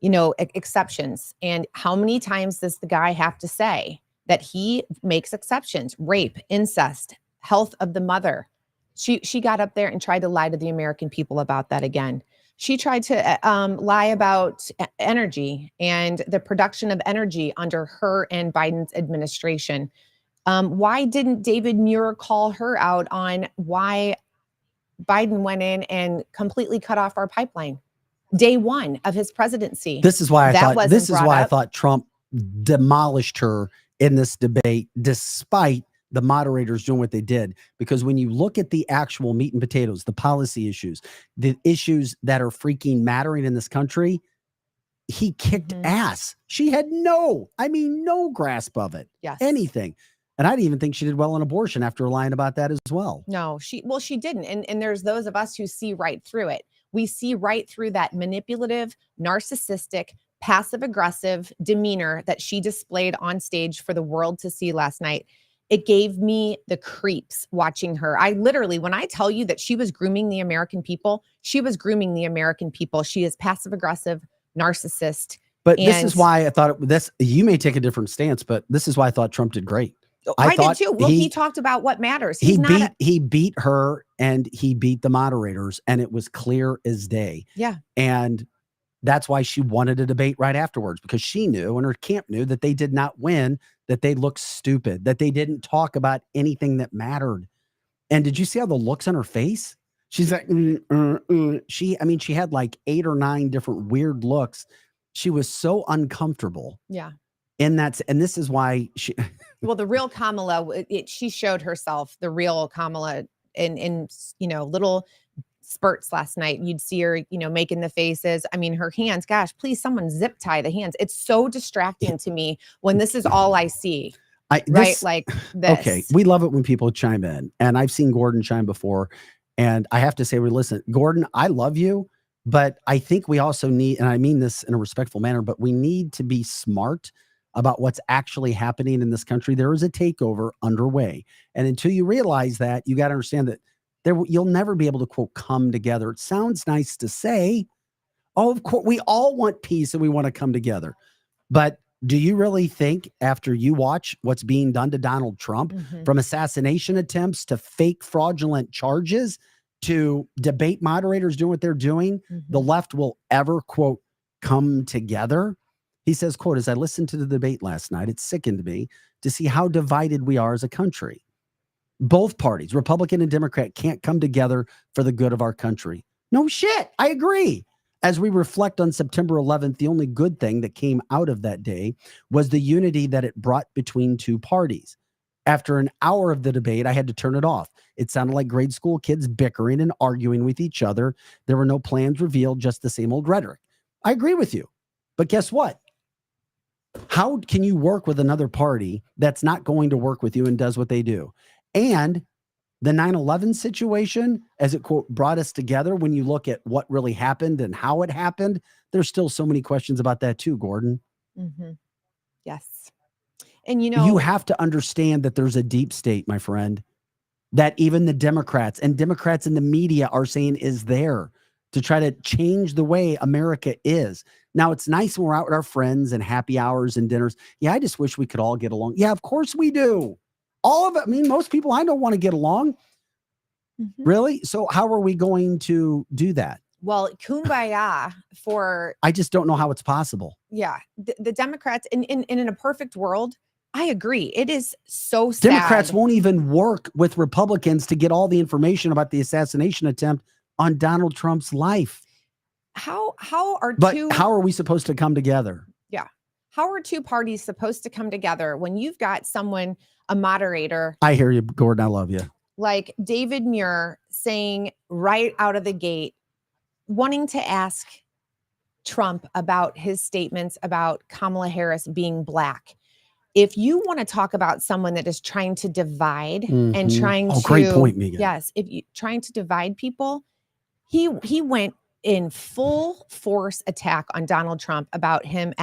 exceptions. And how many times does the guy have to say that he makes exceptions? Rape, incest, health of the mother. She got up there and tried to lie to the American people about that again. She tried to lie about energy and the production of energy under her and Biden's administration. Why didn't David Muir call her out on why Biden went in and completely cut off our pipeline day one of his presidency? This is why I thought Trump demolished her in this debate, despite the moderators doing what they did. Because when you look at the actual meat and potatoes, the policy issues, the issues that are freaking mattering in this country, he kicked ass. She had no grasp of it. Yes. Anything. And I didn't even think she did well on abortion after lying about that as well. No, she didn't. And there's those of us who see right through it. We see right through that manipulative, narcissistic, passive-aggressive demeanor that she displayed on stage for the world to see last night. It gave me the creeps watching her. I literally, when I tell you that she was grooming the American people, she was grooming the American people. She is passive-aggressive, narcissist. But this is why I thought you may take a different stance, but this is why I thought Trump did great. I did too. Well, he talked about what matters. He beat her and he beat the moderators, and it was clear as day. Yeah. And that's why she wanted a debate right afterwards, because she knew and her camp knew that they did not win, that they looked stupid, that they didn't talk about anything that mattered. And did you see how the looks on her face? She's like, she had like 8 or 9 different weird looks. She was so uncomfortable. Yeah. And this is why she. Well, the real Kamala, she showed herself, the real Kamala, in little spurts last night. You'd see her, making the faces. I mean, her hands. Gosh, please, someone zip tie the hands. It's so distracting to me when this is all I see. Like this. Okay, we love it when people chime in, and I've seen Gordon chime before, and I have to say, listen, Gordon, I love you, but I think we also need, and I mean this in a respectful manner, but we need to be smart about what's actually happening in this country. There is a takeover underway. And until you realize that, you got to understand that you'll never be able to, quote, come together. It sounds nice to say, oh, of course, we all want peace and we want to come together. But do you really think, after you watch what's being done to Donald Trump, from assassination attempts to fake fraudulent charges to debate moderators doing what they're doing, the left will ever, quote, come together? He says, quote, as I listened to the debate last night, it sickened me to see how divided we are as a country. Both parties, Republican and Democrat, can't come together for the good of our country. No shit. I agree. As we reflect on September 11th, the only good thing that came out of that day was the unity that it brought between two parties. After an hour of the debate, I had to turn it off. It sounded like grade school kids bickering and arguing with each other. There were no plans revealed, just the same old rhetoric. I agree with you. But guess what? How can you work with another party that's not going to work with you and does what they do? And the 9/11 situation, as it, quote, brought us together, when you look at what really happened and how it happened, there's still so many questions about that too, Gordon. Yes. And you have to understand that there's a deep state, my friend, that even the Democrats in the media are saying is there to try to change the way America is. Now, it's nice when we're out with our friends and happy hours and dinners. Yeah, I just wish we could all get along. Yeah, of course we do. All of it. I mean, most people I know want to get along. Really? So how are we going to do that? Well, kumbaya for... I just don't know how it's possible. Yeah. The Democrats, in a perfect world, I agree. It is so sad. Democrats won't even work with Republicans to get all the information about the assassination attempt on Donald Trump's life. How are we supposed to come together? Yeah. How are two parties supposed to come together when you've got someone, a moderator? I hear you, Gordon. I love you. Like David Muir saying right out of the gate, wanting to ask Trump about his statements about Kamala Harris being black. If you want to talk about someone that is trying to divide and trying to, great point, Megan. Yes, if you trying to divide people, he went in full force attack on Donald Trump about him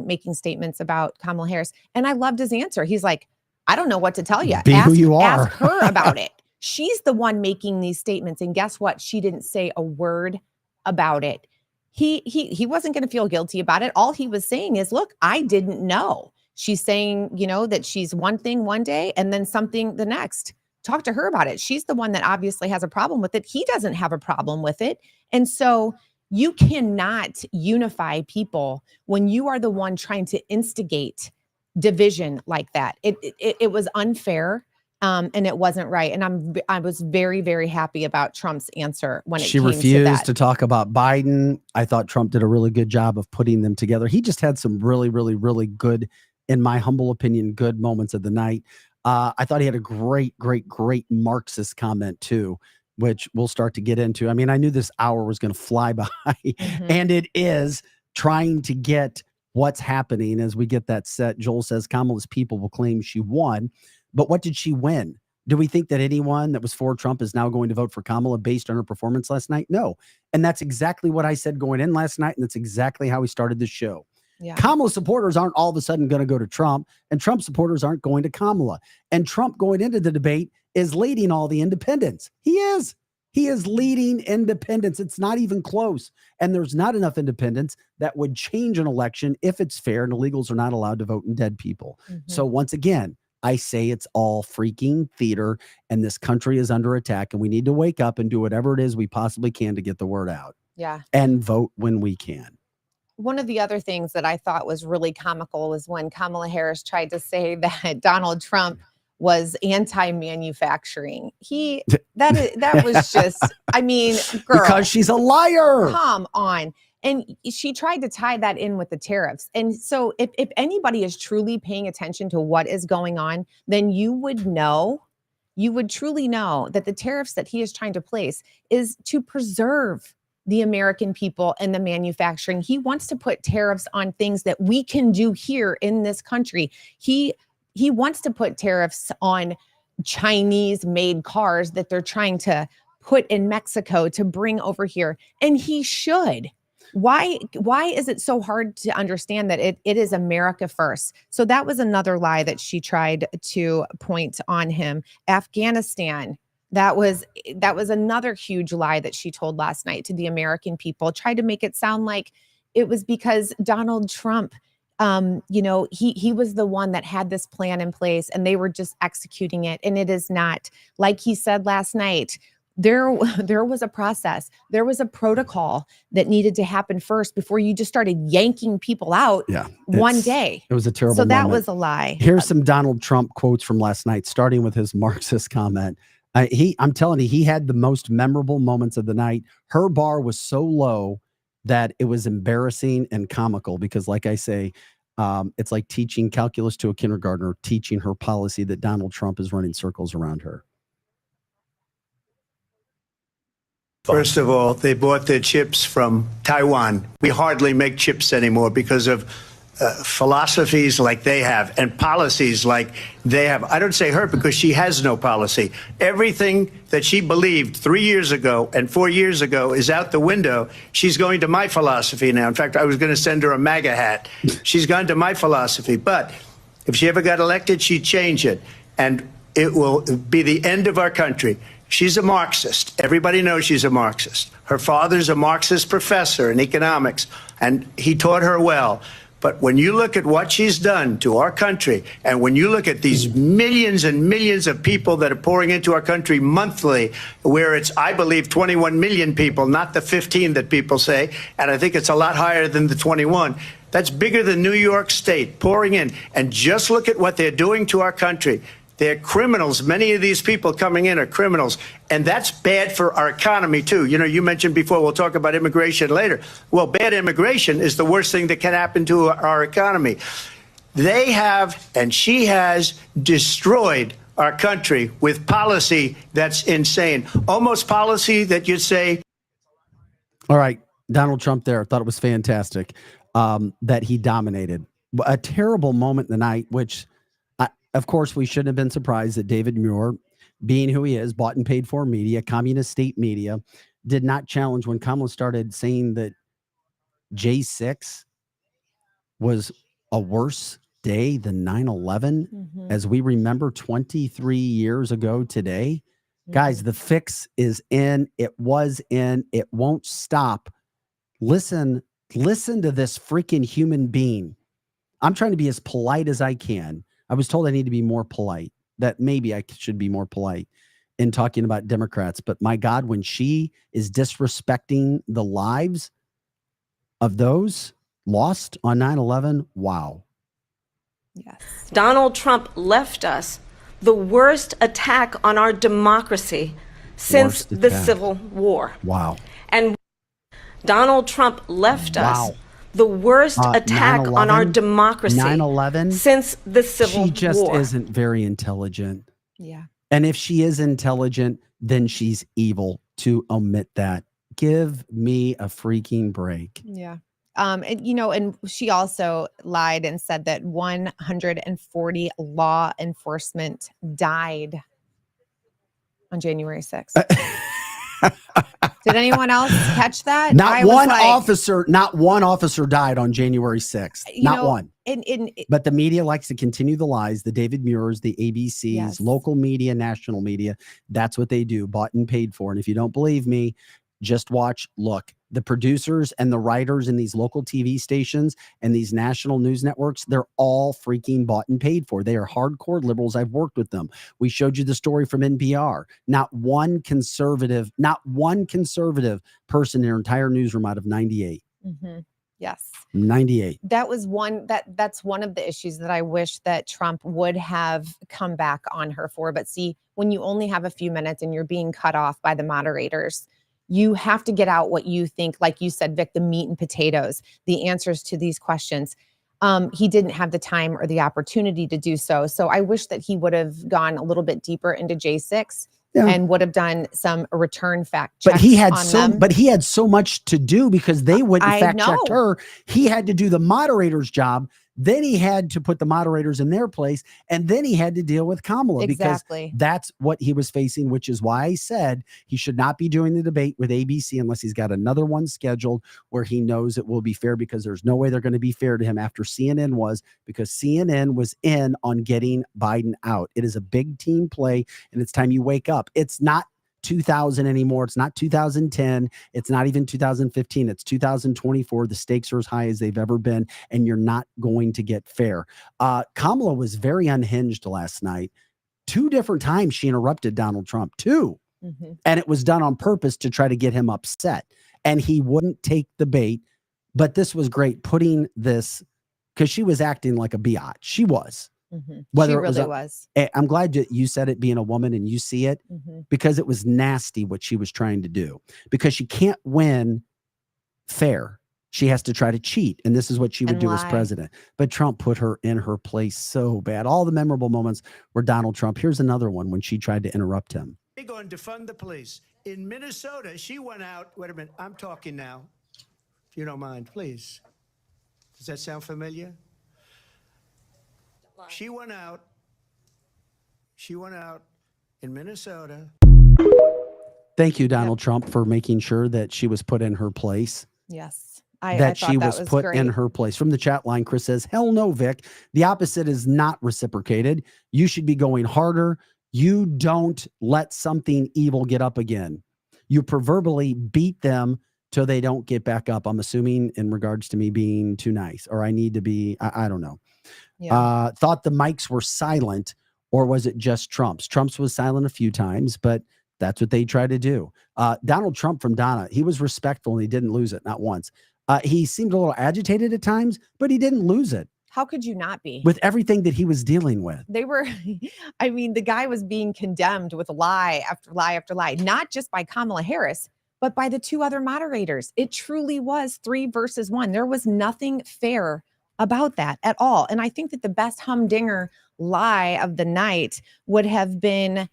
making statements about Kamala Harris. And I loved his answer. He's like, I don't know what to tell you. Be who you are. Ask her about it. She's the one making these statements. And guess what? She didn't say a word about it. He wasn't going to feel guilty about it. All he was saying is, look, I didn't know. She's saying, that she's one thing one day and then something the next. Talk to her about it. She's the one that obviously has a problem with it. He doesn't have a problem with it. And so you cannot unify people when you are the one trying to instigate division like that. It was unfair. And it wasn't right. And I was very, very happy about Trump's answer when she came refused to to talk about Biden. I thought Trump did a really good job of putting them together. He just had some really, really, really good, in my humble opinion, good moments of the night. I thought he had a great Marxist comment too, which we'll start to get into. I mean, I knew this hour was going to fly by, and it is trying to get what's happening as we get that set. Joel says Kamala's people will claim she won. But what did she win? Do we think that anyone that was for Trump is now going to vote for Kamala based on her performance last night? No. And that's exactly what I said going in last night. And that's exactly how we started the show. Yeah. Kamala supporters aren't all of a sudden going to go to Trump, and Trump supporters aren't going to Kamala. And Trump going into the debate is leading all the independents. He is leading independents. It's not even close. And there's not enough independents that would change an election if it's fair and illegals are not allowed to vote in dead people. So once again, I say it's all freaking theater, and this country is under attack, and we need to wake up and do whatever it is we possibly can to get the word out. Yeah. And vote when we can. One of the other things that I thought was really comical was when Kamala Harris tried to say that Donald Trump was anti-manufacturing. That was just, I mean, girl. Because she's a liar. Come on. And she tried to tie that in with the tariffs. And so if anybody is truly paying attention to what is going on, then you would truly know that the tariffs that he is trying to place is to preserve the American people and the manufacturing. He wants to put tariffs on things that we can do here in this country. He wants to put tariffs on Chinese made cars that they're trying to put in Mexico to bring over here. And he should. Why is it so hard to understand that it is America first? So that was another lie that she tried to point on him. Afghanistan, that was another huge lie that she told last night to the American people. Tried to make it sound like it was because Donald Trump, he was the one that had this plan in place and they were just executing it. And it is not. Like he said last night, there was a process. There was a protocol that needed to happen first before you just started yanking people out one day. It was a terrible moment. So that moment. was a lie. Here's some Donald Trump quotes from last night, starting with his Marxist comment. I'm telling you, he had the most memorable moments of the night. Her bar was so low that it was embarrassing and comical because, like I say, it's like teaching calculus to a kindergartner, teaching her policy that Donald Trump is running circles around her. First of all, they bought their chips from Taiwan. We hardly make chips anymore because of philosophies like they have and policies like they have. I don't say her because she has no policy. Everything that she believed 3 years ago and 4 years ago is out the window. She's going to my philosophy now. In fact, I was going to send her a MAGA hat. She's gone to my philosophy. But if she ever got elected, she'd change it. And it will be the end of our country. She's a Marxist. Everybody knows she's a Marxist. Her father's a Marxist professor in economics, and he taught her well. But when you look at what she's done to our country, and when you look at these millions and millions of people that are pouring into our country monthly, where it's, I believe, 21 million people, not the 15 that people say, and I think it's a lot higher than the 21. That's bigger than New York State pouring in. And just look at what they're doing to our country. They're criminals. Many of these people coming in are criminals. And that's bad for our economy, too. You know, you mentioned before, we'll talk about immigration later. Well, bad immigration is the worst thing that can happen to our economy. They have, and she has, destroyed our country with policy that's insane. Almost policy that you'd say. All right. Donald Trump there. I thought it was fantastic that he dominated. A terrible moment in the night, which, of course, we shouldn't have been surprised that David Muir, being who he is, bought and paid for media, communist state media, did not challenge when Kamala started saying that J6 was a worse day than 9/11, as we remember 23 years ago today. Guys, the fix is in. It was in. It won't stop. Listen to this freaking human being. I'm trying to be as polite as I can. I was told I need to be more polite, that maybe I should be more polite in talking about Democrats. But my God, when she is disrespecting the lives of those lost on 9/11, wow. Yes. Donald Trump left us the worst attack on our democracy since the Civil War. Wow. And Donald Trump left us the worst attack 9/11, on our democracy 9/11, since the Civil War. She just isn't very intelligent. Yeah. And if she is intelligent, then she's evil to omit that. Give me a freaking break. Yeah. And, you know, and she also lied and said that 140 law enforcement died on January 6th. Did anyone else catch that? Not one officer died on January 6th. Not one. But the media likes to continue the lies. The David Muirs, the ABCs, local media, national media. That's what they do, bought and paid for. And if you don't believe me, just watch. Look, the producers and the writers in these local TV stations and these national news networks, they're all freaking bought and paid for. They are hardcore liberals. I've worked with them. We showed you the story from NPR. Not one conservative person in their entire newsroom out of 98. Yes. 98. That's one of the issues that I wish that Trump would have come back on her for. But see, when you only have a few minutes and you're being cut off by the moderators, you have to get out what you think, like you said, Vic, the meat and potatoes, the answers to these questions. He didn't have the time or the opportunity to do so. So I wish that he would have gone a little bit deeper into J6 and would have done some return fact checks. But he had so much to do because they wouldn't fact check her. He had to do the moderator's job. Then he had to put the moderators in their place, and then he had to deal with Kamala because that's what he was facing, which is why I said he should not be doing the debate with ABC unless he's got another one scheduled where he knows it will be fair, because there's no way they're going to be fair to him after CNN was, because CNN was in on getting Biden out. It is a big team play, and it's time you wake up. It's not 2000 anymore. It's not 2010. It's not even 2015. It's 2024. The stakes are as high as they've ever been, and you're not going to get fair. Kamala was very unhinged last night. 2 different times she interrupted Donald Trump, 2. And it was done on purpose to try to get him upset. And he wouldn't take the bait. But this was great, putting this, because she was acting like a biatch. She was. Whether she really was. I'm glad that you said it, being a woman, and you see it, because it was nasty what she was trying to do, because she can't win fair. She has to try to cheat. And this is what she would do as president. But Trump put her in her place so bad. All the memorable moments were Donald Trump. Here's another one when she tried to interrupt him. They're going to defund the police. In Minnesota, she went out. Wait a minute. I'm talking now. If you don't mind, please. Does that sound familiar? She went out in Minnesota. Thank you, Donald Trump, for making sure that she was put in her place. Yes. That she was put in her place. From the chat line, Chris says, hell no, Vic. The opposite is not reciprocated. You should be going harder. You don't let something evil get up again. You proverbially beat them till they don't get back up. I'm assuming in regards to me being too nice, or I need to be, I don't know. Thought the mics were silent, or was it just Trump's? Trump's was silent a few times, but that's what they try to do. Donald Trump, from Donna, he was respectful and he didn't lose it, not once. He seemed a little agitated at times, but he didn't lose it. How could you not be? with everything that he was dealing with? They were, I mean, the guy was being condemned with lie after lie after lie, not just by Kamala Harris, but by the two other moderators. It truly was 3 versus 1. There was nothing fair about that at all. And I think that the best humdinger lie of the night would have been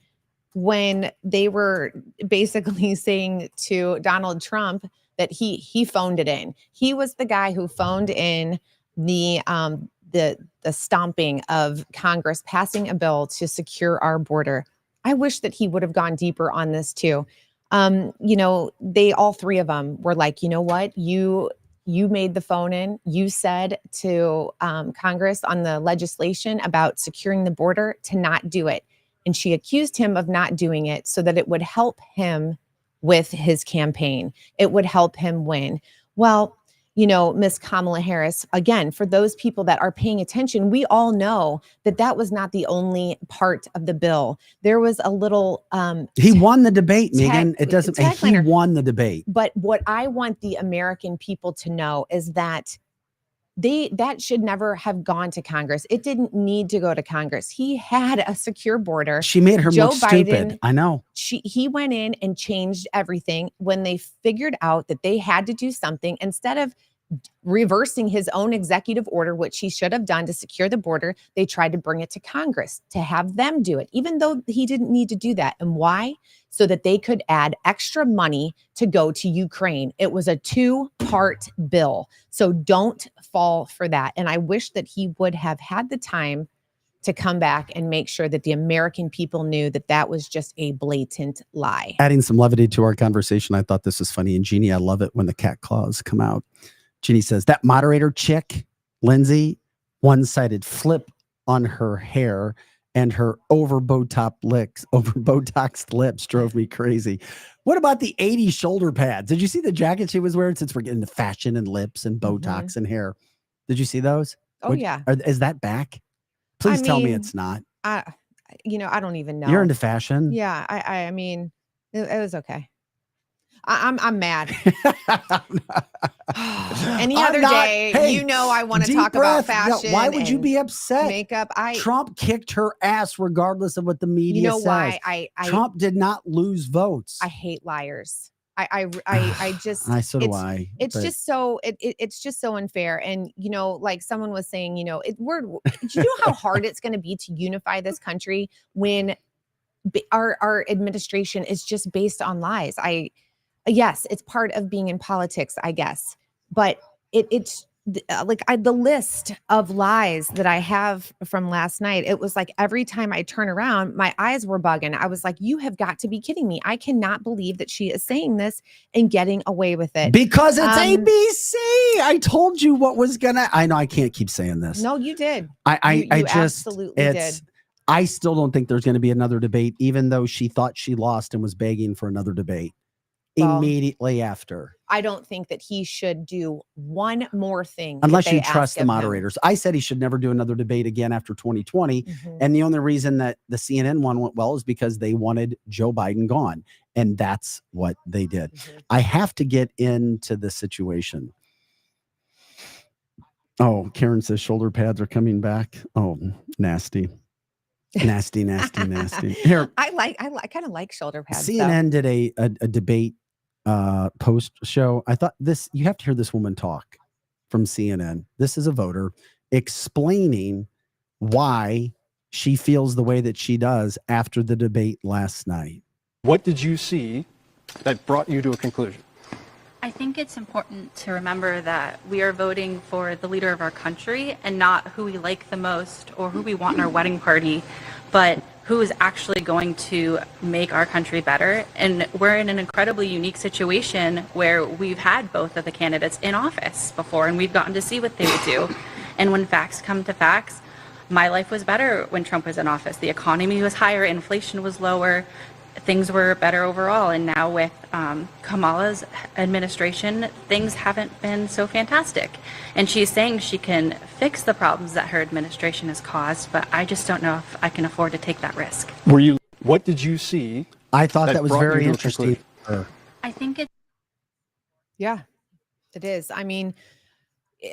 when they were basically saying to Donald Trump that he phoned it in. He was the guy who phoned in the stomping of Congress passing a bill to secure our border. I wish that he would have gone deeper on this too. They all 3 of them were like, you know what, you made the phone in. You said to Congress on the legislation about securing the border to not do it. And she accused him of not doing it so that it would help him with his campaign. It would help him win. Well, Miss Kamala Harris, again, for those people that are paying attention, we all know that was not the only part of the bill. There was a little he won the debate, Megan. It doesn't he won the debate. But what I want the American people to know is that that should never have gone to Congress. It didn't need to go to Congress. He had a secure border. She made her Joe look stupid. I know. He went in and changed everything when they figured out that they had to do something. Instead of reversing his own executive order, which he should have done to secure the border, they tried to bring it to Congress to have them do it, even though he didn't need to do that. And why? So that they could add extra money to go to Ukraine. It was a 2-part bill. So don't fall for that. And I wish that he would have had the time to come back and make sure that the American people knew that was just a blatant lie. Adding some levity to our conversation, I thought this was funny. And Jeannie, I love it when the cat claws come out. Jeannie says, that moderator chick, Lindsay, one-sided flip on her hair and her over Botoxed lips drove me crazy. What about the 80s shoulder pads? Did you see the jacket she was wearing, since we're getting to fashion and lips and Botox and hair? Did you see those? Oh, yeah. Is that back? Please tell me it's not. I don't even know. You're into fashion? Yeah. I mean, it was okay. I'm mad. Any other day, I want to talk about fashion. No, why would you be upset? Makeup. Trump kicked her ass regardless of what the media says. Why? Trump did not lose votes. I hate liars. So do I. It's just so it's just so unfair. And like someone was saying, do you know how hard it's going to be to unify this country when our administration is just based on lies? Yes, it's part of being in politics, I guess, but it's the list of lies that I have from last night. It was like every time I turn around, my eyes were bugging. I was like, you have got to be kidding me. I cannot believe that she is saying this and getting away with it. Because it's ABC. I told you what was gonna. I know I can't keep saying this. No, you did. I just absolutely did. I still don't think there's going to be another debate, even though she thought she lost and was begging for another debate. Immediately after. I don't think that he should do one more thing. Unless you trust the moderators. I said he should never do another debate again after 2020. And the only reason that the CNN one went well is because they wanted Joe Biden gone. And that's what they did. I have to get into the situation. Oh, Karen says shoulder pads are coming back. Oh, nasty. Nasty. Here, I kind of like shoulder pads. CNN did a debate post show. I thought you have to hear this woman talk from CNN. This is a voter explaining why she feels the way that she does after the debate last night. What did you see that brought you to a conclusion? I think it's important to remember that we are voting for the leader of our country and not who we like the most or who we want in our wedding party, but who is actually going to make our country better. And we're in an incredibly unique situation where we've had both of the candidates in office before, and we've gotten to see what they would do. And when facts come to facts, my life was better when Trump was in office. The economy was higher, inflation was lower, things were better overall. And now with Kamala's administration, things haven't been so fantastic. And she's saying she can fix the problems that her administration has caused, but I just don't know if I can afford to take that risk. What did you see? I thought that was very interesting. I think Yeah, it is. I mean,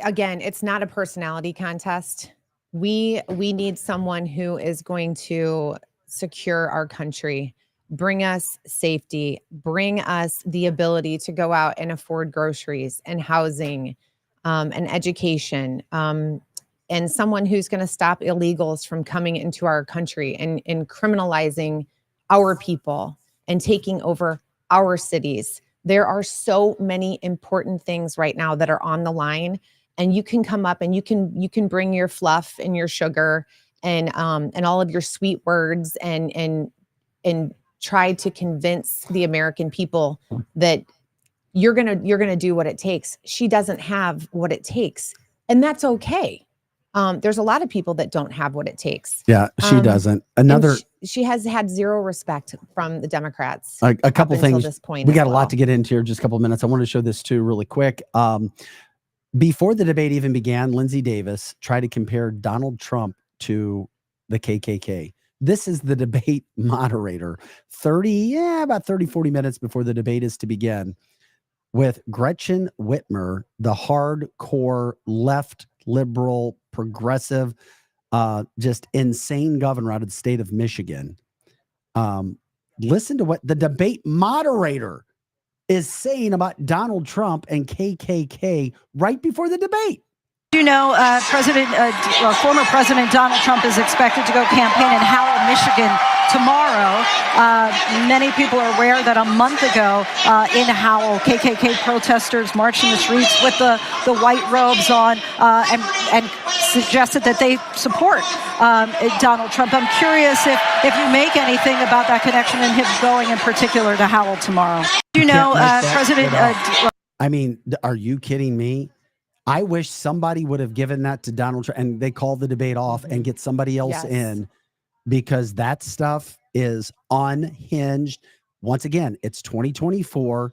again, it's not a personality contest. We need someone who is going to secure our country, bring us safety, bring us the ability to go out and afford groceries and housing, and education, and someone who's going to stop illegals from coming into our country and criminalizing our people and taking over our cities. There are so many important things right now that are on the line, and you can come up and you can bring your fluff and your sugar and all of your sweet words and try to convince the American people that you're gonna do what it takes. She doesn't have what it takes, and that's okay. There's a lot of people that don't have what it takes. Yeah, she doesn't. Another, she has had zero respect from the Democrats. a couple up until things. this point We as got a well. lot to get into here. Just a couple minutes. I want to show this too, really quick. Before the debate even began, Lindsey Davis tried to compare Donald Trump to the KKK. This is the debate moderator. About 30, 40 minutes before the debate is to begin, with Gretchen Whitmer, the hardcore left liberal progressive, just insane governor out of the state of Michigan. Listen to what the debate moderator is saying about Donald Trump and KKK right before the debate. You know, former President Donald Trump is expected to go campaign in Howell, Michigan tomorrow. Many people are aware that a month ago in Howell, KKK protesters marched in the streets with the white robes on and suggested that they support Donald Trump. I'm curious if you make anything about that connection and him going in particular to Howell tomorrow. You know, I mean, are you kidding me? I wish somebody would have given that to Donald Trump and they call the debate off and get somebody else in, because that stuff is unhinged. Once again, it's 2024.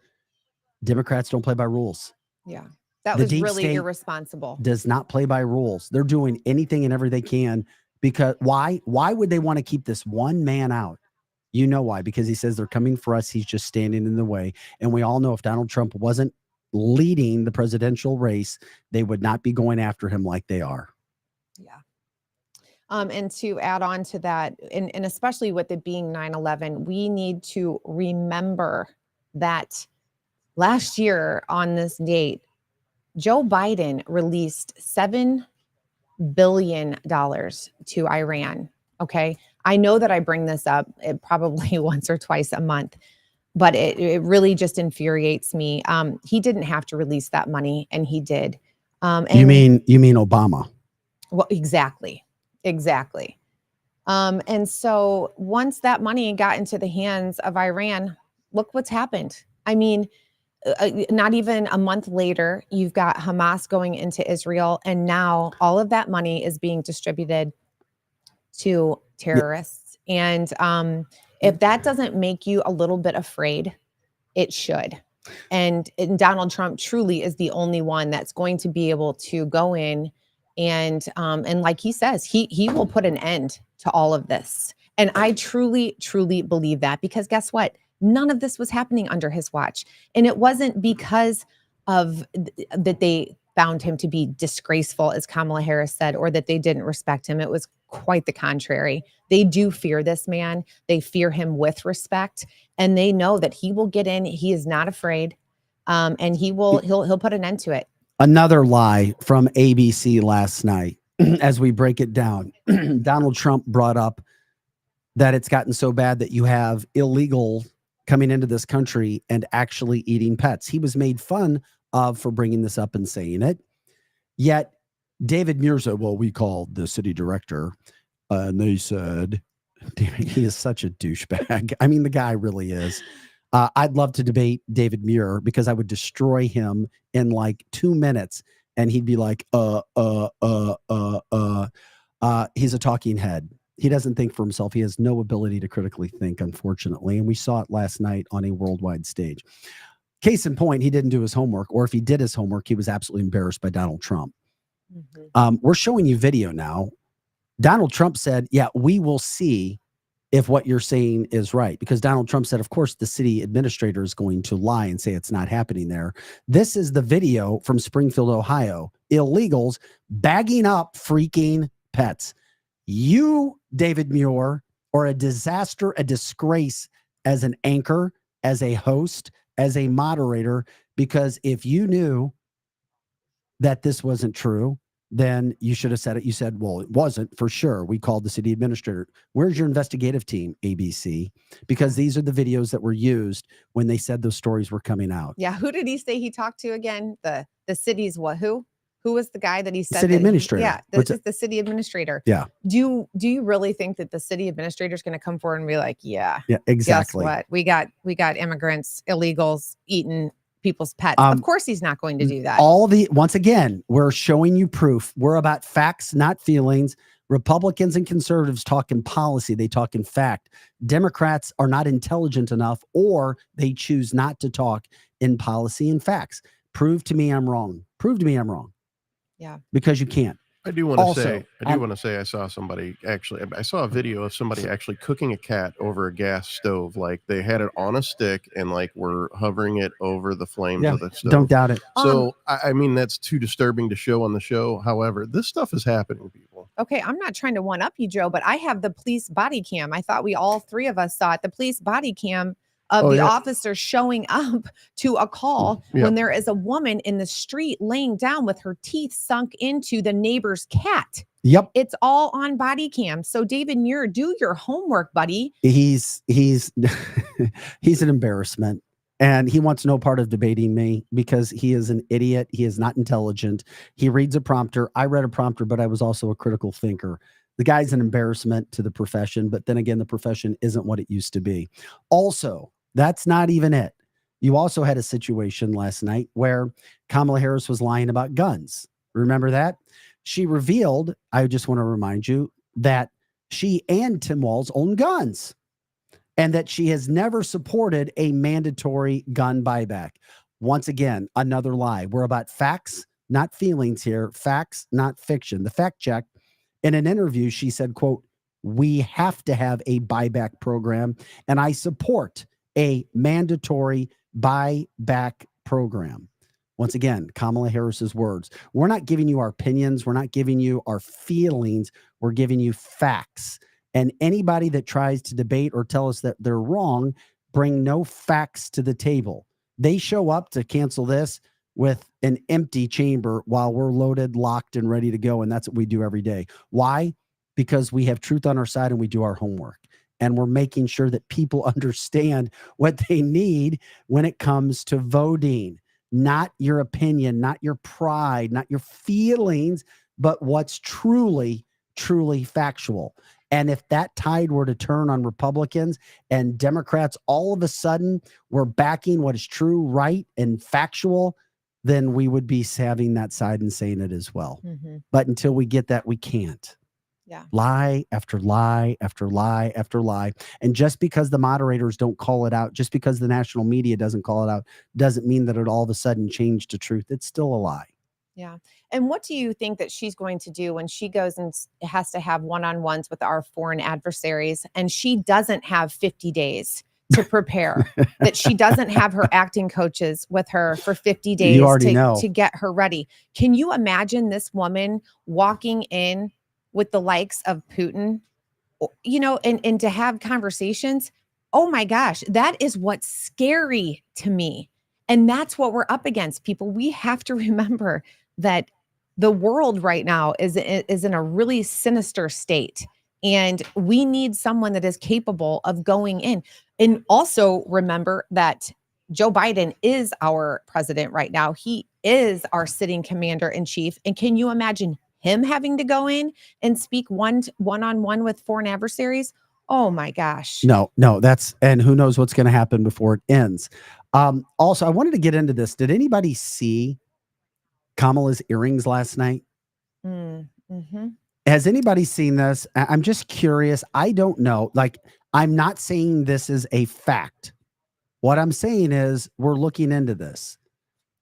Democrats don't play by rules. Yeah. That The was deep really state irresponsible. Does not play by rules. They're doing anything and everything they can, because why would they want to keep this one man out? You know why? Because he says they're coming for us. He's just standing in the way. And we all know if Donald Trump wasn't leading the presidential race, they would not be going after him like they are. Yeah. And to add on to that, and especially with it being 9/11, we need to remember that last year on this date, Joe Biden released $7 billion to Iran. Okay. I know that I bring this up probably once or twice a month, but it really just infuriates me. He didn't have to release that money, and he did. And you mean Obama? Well, exactly. And so once that money got into the hands of Iran, look what's happened. I mean, not even a month later, you've got Hamas going into Israel, and now all of that money is being distributed to terrorists. And if that doesn't make you a little bit afraid, it should. And Donald Trump truly is the only one that's going to be able to go in and like he says, he will put an end to all of this. And I truly believe that, because guess what? None of this was happening under his watch. And it wasn't because of that they found him to be disgraceful, as Kamala Harris said, or that they didn't respect him. It was quite the contrary. They do fear this man. They fear him with respect, and they know that he will get in. He is not afraid, and he'll put an end to it. Another lie from ABC last night. As we break it down, Donald Trump brought up that it's gotten so bad that you have illegal coming into this country and actually eating pets. He was made fun of for bringing this up and saying it. Yet David Muir said, well, we called the city director and they said, damn, he is such a douchebag. I mean, the guy really is. I'd love to debate David Muir, because I would destroy him in like 2 minutes. And he'd be like, he's a talking head. He doesn't think for himself. He has no ability to critically think, unfortunately. And we saw it last night on a worldwide stage. Case in point, he didn't do his homework, or if he did his homework, he was absolutely embarrassed by Donald Trump. We're showing you video now. Donald Trump said, yeah, we will see if what you're saying is right, because Donald Trump said, of course, the city administrator is going to lie and say it's not happening there. This is the video from Springfield, Ohio. illegals bagging up freaking pets. You, David Muir, are a disaster, a disgrace as an anchor, as a host, as a moderator, because if you knew that this wasn't true, then you should have said it. You said, well, it wasn't for sure. We called the city administrator. Where's your investigative team, ABC? Because these are the videos that were used when they said those stories were coming out. Yeah. Who did he say he talked to again? The city's what? Who was the guy that he said? City administrator. Yeah. The city administrator. Yeah. Do you really think that the city administrator is going to come forward and be like, yeah, exactly. Guess what? We got immigrants, illegals eating people's pets. Of course he's not going to do that. Once again, we're showing you proof. We're about facts, not feelings. Republicans and conservatives talk in policy. They talk in fact. Democrats are not intelligent enough, or they choose not to talk in policy and facts. Prove to me I'm wrong. Prove to me I'm wrong. Yeah. Because you can't. I do want to say I saw somebody I saw a video of somebody actually cooking a cat over a gas stove. Like they had it on a stick and like were hovering it over the flames of the stove. Don't doubt it. So I mean, that's too disturbing to show on the show. However, this stuff is happening, people. Okay, I'm not trying to one up you, Joe, but I have the police body cam. I thought we all three of us saw it. The police body cam of the officer showing up to a call when there is a woman in the street laying down with her teeth sunk into the neighbor's cat. Yep. It's all on body cam. So David Muir, do your homework, buddy. He's he's an embarrassment. And he wants no part of debating me because he is an idiot. He is not intelligent. He reads a prompter. I read a prompter, but I was also a critical thinker. The guy's an embarrassment to the profession. But then again, the profession isn't what it used to be. Also, that's not even it. You also had a situation last night where Kamala Harris was lying about guns. Remember that? She revealed, I just want to remind you, that she and Tim Walz own guns and that she has never supported a mandatory gun buyback. Once again, another lie. We're about facts, not feelings here. Facts, not fiction. The fact check. In an interview, she said, quote, "We have to have a buyback program, and I support a mandatory buyback program." Once again, Kamala Harris's words. We're not giving you our opinions. We're not giving you our feelings. We're giving you facts. And anybody that tries to debate or tell us that they're wrong, bring no facts to the table. They show up to cancel this with an empty chamber while we're loaded, locked, and ready to go. And that's what we do every day. Why? Because we have truth on our side and we do our homework. And we're making sure that people understand what they need when it comes to voting. Not your opinion, not your pride, not your feelings, but what's truly, truly factual. And if that tide were to turn on Republicans and Democrats, all of a sudden were backing what is true, right, and factual, then we would be having that side and saying it as well. Mm-hmm. But until we get that, we can't. Yeah. Lie after lie after lie after lie. And just because the moderators don't call it out, just because the national media doesn't call it out, doesn't mean that it all of a sudden changed to truth. It's still a lie. Yeah. And what do you think that she's going to do when she goes and has to have one-on-ones with our foreign adversaries and she doesn't have 50 days to prepare, that she doesn't have her acting coaches with her for 50 days to get her ready? Can you imagine this woman walking in with the likes of Putin, you know, and to have conversations? Oh my gosh, that is what's scary to me. And that's what we're up against, people. We have to remember that the world right now is in a really sinister state. And we need someone that is capable of going in. And also remember that Joe Biden is our president right now. He is our sitting commander in chief. And can you imagine him having to go in and speak one-on-one with foreign adversaries? Oh my gosh. No, and who knows what's going to happen before it ends. Also, I wanted to get into this. Did anybody see Kamala's earrings last night? Mm-hmm. Has anybody seen this? I'm just curious. I don't know. Like, I'm not saying this is a fact. What I'm saying is we're looking into this.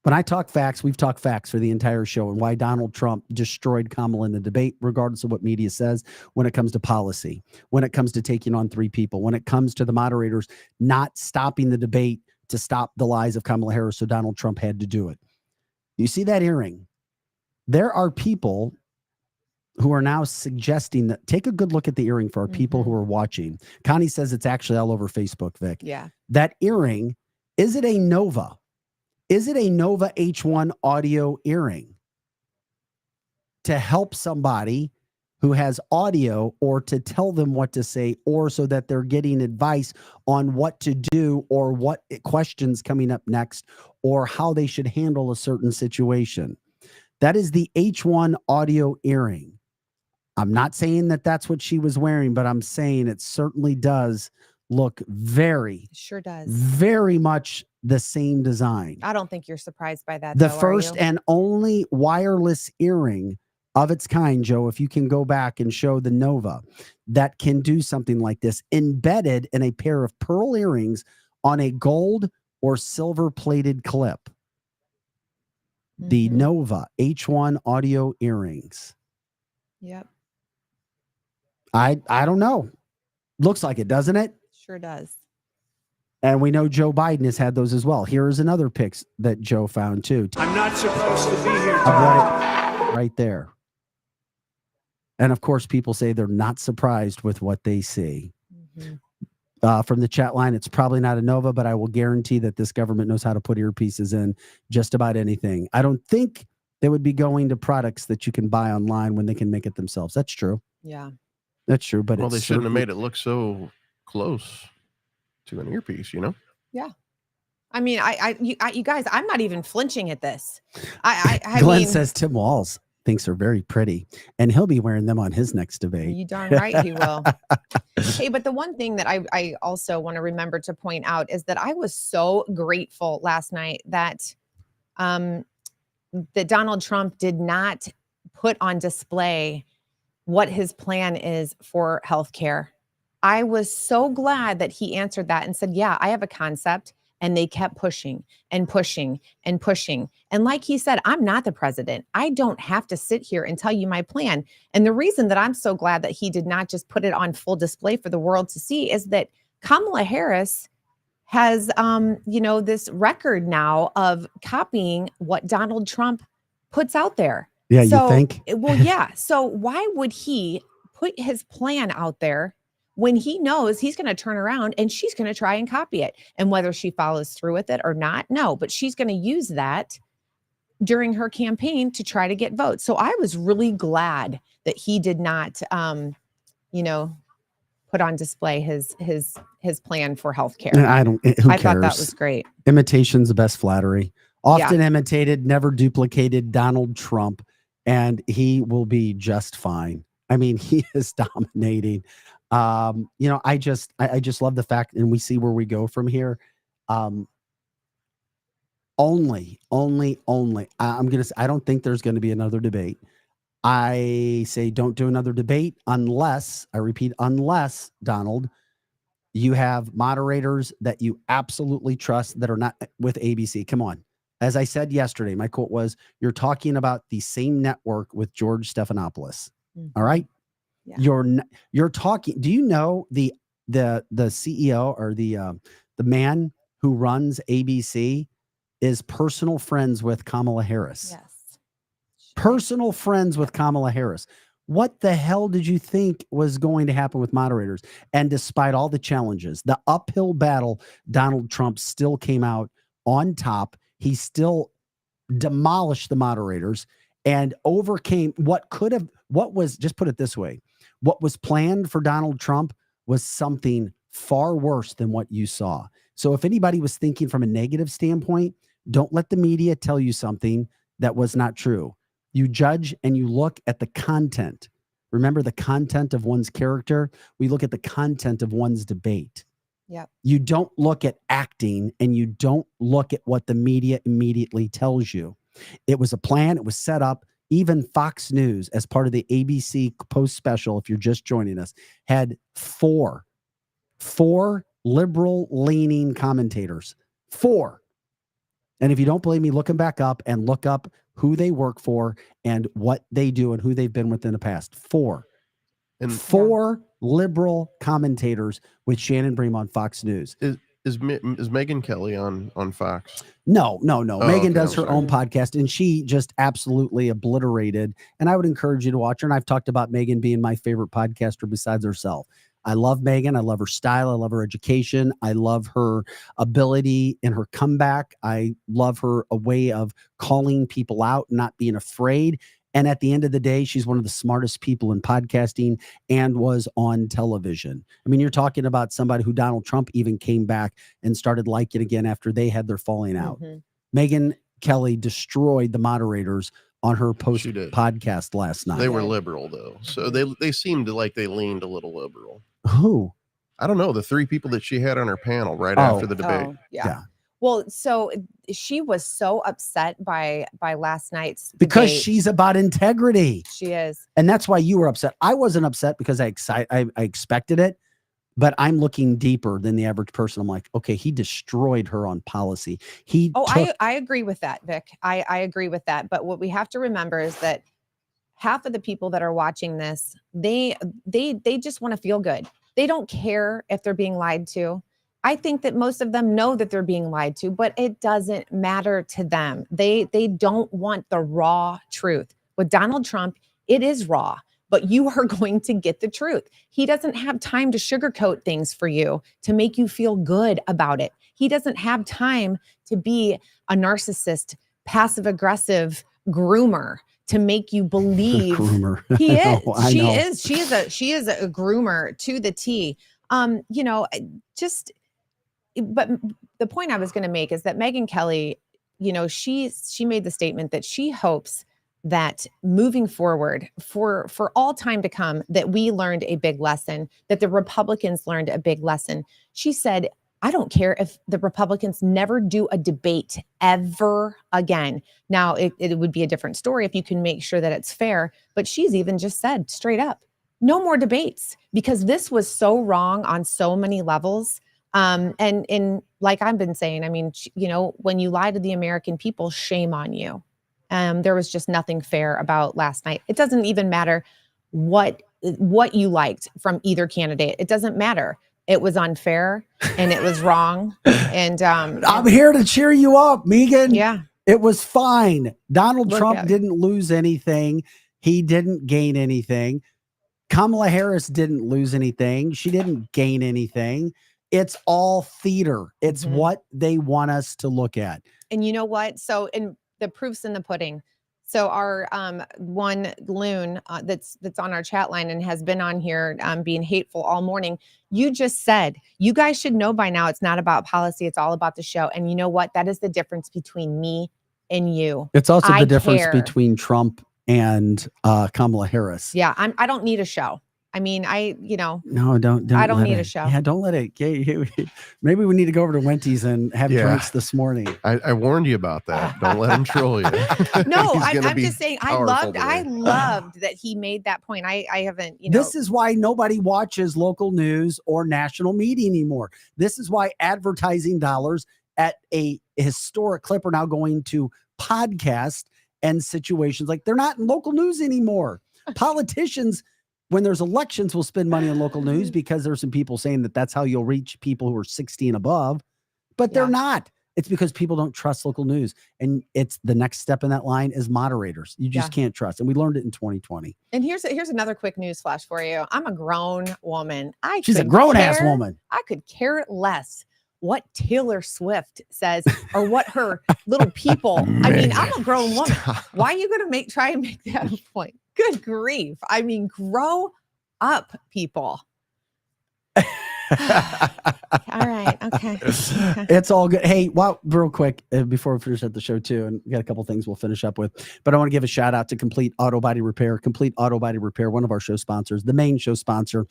When I talk facts, we've talked facts for the entire show and why Donald Trump destroyed Kamala in the debate, regardless of what media says, when it comes to policy, when it comes to taking on three people, when it comes to the moderators not stopping the debate to stop the lies of Kamala Harris, so Donald Trump had to do it. You see that earring? there are people who are now suggesting that take a good look at the earring for our people who are watching. Connie says it's actually all over Facebook, Vic. Yeah. That earring, is it a Nova? Is it a Nova H1 audio earring to help somebody who has audio, or to tell them what to say, or so that they're getting advice on what to do or what questions coming up next or how they should handle a certain situation? That is the H1 audio earring. I'm not saying that that's what she was wearing, but I'm saying it certainly does look Sure does. very much the same design. I don't think you're surprised by that. The though, first are you? and only wireless earring of its kind, Joe, if you can go back and show the Nova, that can do something like this, embedded in a pair of pearl earrings on a gold or silver plated clip. The Nova H1 audio earrings. Yep. I don't know. Looks like it, doesn't it? Sure does. And we know Joe Biden has had those as well. Here's another pic that Joe found too. I'm not supposed to be here. I've got it right there. And of course, people say they're not surprised with what they see. From the chat line, it's probably not a Nova, but I will guarantee that this government knows how to put earpieces in just about anything. I don't think they would be going to products that you can buy online when they can make it themselves. That's true. Yeah. That's true. But well, they shouldn't have made it look so close to an earpiece, you know? Yeah. I mean, you guys, I'm not even flinching at this. I Glenn mean, says Tim Walz thinks they're very pretty, and he'll be wearing them on his next debate. you darn right he will. Hey, but the one thing that I also want to remember to point out is that I was so grateful last night that that Donald Trump did not put on display what his plan is for healthcare. I was so glad that he answered that and said, yeah, I have a concept. And they kept pushing and pushing and pushing. And like he said, I'm not the president. I don't have to sit here and tell you my plan. And the reason that I'm so glad that he did not just put it on full display for the world to see is that Kamala Harris has, this record now of copying what Donald Trump puts out there. Yeah, you think? Well, yeah. So why would he put his plan out there when he knows he's going to turn around and she's going to try and copy it? And whether she follows through with it or not, no, but she's going to use that during her campaign to try to get votes. So I was really glad that he did not, put on display his plan for healthcare. I thought that was great. Imitation's the best flattery. Often imitated, never duplicated Donald Trump, and he will be just fine. I mean, he is dominating. I just love the fact, and we see where we go from here. Only, I'm going to say, I don't think there's going to be another debate. I say don't do another debate unless, I repeat, unless, Donald, you have moderators that you absolutely trust that are not with ABC. Come on. As I said yesterday, my quote was, you're talking about the same network with George Stephanopoulos. All right. Yeah. You're talking. Do you know the CEO or the man who runs ABC is personal friends with Kamala Harris? Yes. Personal friends with Kamala Harris. What the hell did you think was going to happen with moderators? And despite all the challenges, the uphill battle, Donald Trump still came out on top. He still demolished the moderators and overcame what was, just put it this way, what was planned for Donald Trump was something far worse than what you saw. So if anybody was thinking from a negative standpoint, don't let the media tell you something that was not true. You judge and you look at the content. Remember the content of one's character. We look at the content of one's debate. Yep. You don't look at acting and you don't look at what the media immediately tells you. It was a plan. It was set up. Even Fox News, as part of the ABC post special, if you're just joining us, had four liberal leaning commentators. 4. And if you don't believe me, look them back up and look up who they work for and what they do and who they've been with in the past. 4 liberal commentators with Shannon Bream on Fox News. Is Megyn Kelly on Fox? No. Oh, Megyn okay, does I'm her sorry. own podcast, and she just absolutely obliterated. And I would encourage you to watch her. And I've talked about Megyn being my favorite podcaster besides herself. I love Megyn. I love her style. I love her education. I love her ability in her comeback. I love her a way of calling people out, not being afraid. And at the end of the day, she's one of the smartest people in podcasting and was on television. I mean, you're talking about somebody who Donald Trump even came back and started liking again after they had their falling out. Megyn Kelly destroyed the moderators on her post podcast last night. They were liberal though, so they seemed like they leaned a little liberal. Who? I don't know. The three people that she had on her panel right after the debate. Yeah. Well, so she was so upset by last night's because debate. she's about integrity. She is. And that's why you were upset. I wasn't upset because I expected it, but I'm looking deeper than the average person. I'm like, okay, he destroyed her on policy. I agree with that, Vic. I agree with that. But what we have to remember is that half of the people that are watching this, they just want to feel good. They don't care if they're being lied to. I think that most of them know that they're being lied to, but it doesn't matter to them. They don't want the raw truth. With Donald Trump, it is raw, but you are going to get the truth. He doesn't have time to sugarcoat things for you to make you feel good about it. He doesn't have time to be a narcissist, passive aggressive groomer to make you believe he is. She is a groomer to the T. But the point I was going to make is that Megyn Kelly, she made the statement that she hopes that moving forward for all time to come, that we learned a big lesson, that the Republicans learned a big lesson. She said, I don't care if the Republicans never do a debate ever again. Now, it would be a different story if you can make sure that it's fair. But she's even just said straight up, no more debates, because this was so wrong on so many levels. And like I've been saying, I mean, when you lie to the American people, shame on you. There was just nothing fair about last night. It doesn't even matter what you liked from either candidate. It doesn't matter. It was unfair and it was wrong. And I'm here to cheer you up, Megan. Yeah. It was fine. Donald Trump didn't lose anything. He didn't gain anything. Kamala Harris didn't lose anything. She didn't gain anything. It's all theater. It's what they want us to look at. And you know what? So, and the proof's in the pudding. So our one loon that's on our chat line and has been on here being hateful all morning. You just said, you guys should know by now it's not about policy. It's all about the show. And you know what? That is the difference between me and you. It's also the difference between Trump and Kamala Harris. Yeah, I don't need a show. I mean, No, don't. I don't need a show. Yeah, don't let it. Maybe we need to go over to Wendy's and have drinks this morning. I warned you about that. Don't let him troll you. No, I'm just saying. I loved that he made that point. I haven't. This is why nobody watches local news or national media anymore. This is why advertising dollars at a historic clip are now going to podcast and situations like they're not in local news anymore. Politicians, when there's elections, will spend money on local news because there's some people saying that that's how you'll reach people who are 60 and above, but they're not. It's because people don't trust local news. And it's the next step in that line is moderators. You just can't trust. And we learned it in 2020. And here's another quick news flash for you. I'm a grown woman. She's a grown ass woman. I could care less what Taylor Swift says or what her little people. I mean, I'm a grown woman. Why are you going to try and make that a point? Good grief. I mean, grow up, people. All right. Okay. It's all good. Hey, real quick, before we finish up the show too, and we got a couple things we'll finish up with, but I want to give a shout out to Complete Auto Body Repair. Complete Auto Body Repair, one of our show sponsors, the main show sponsor.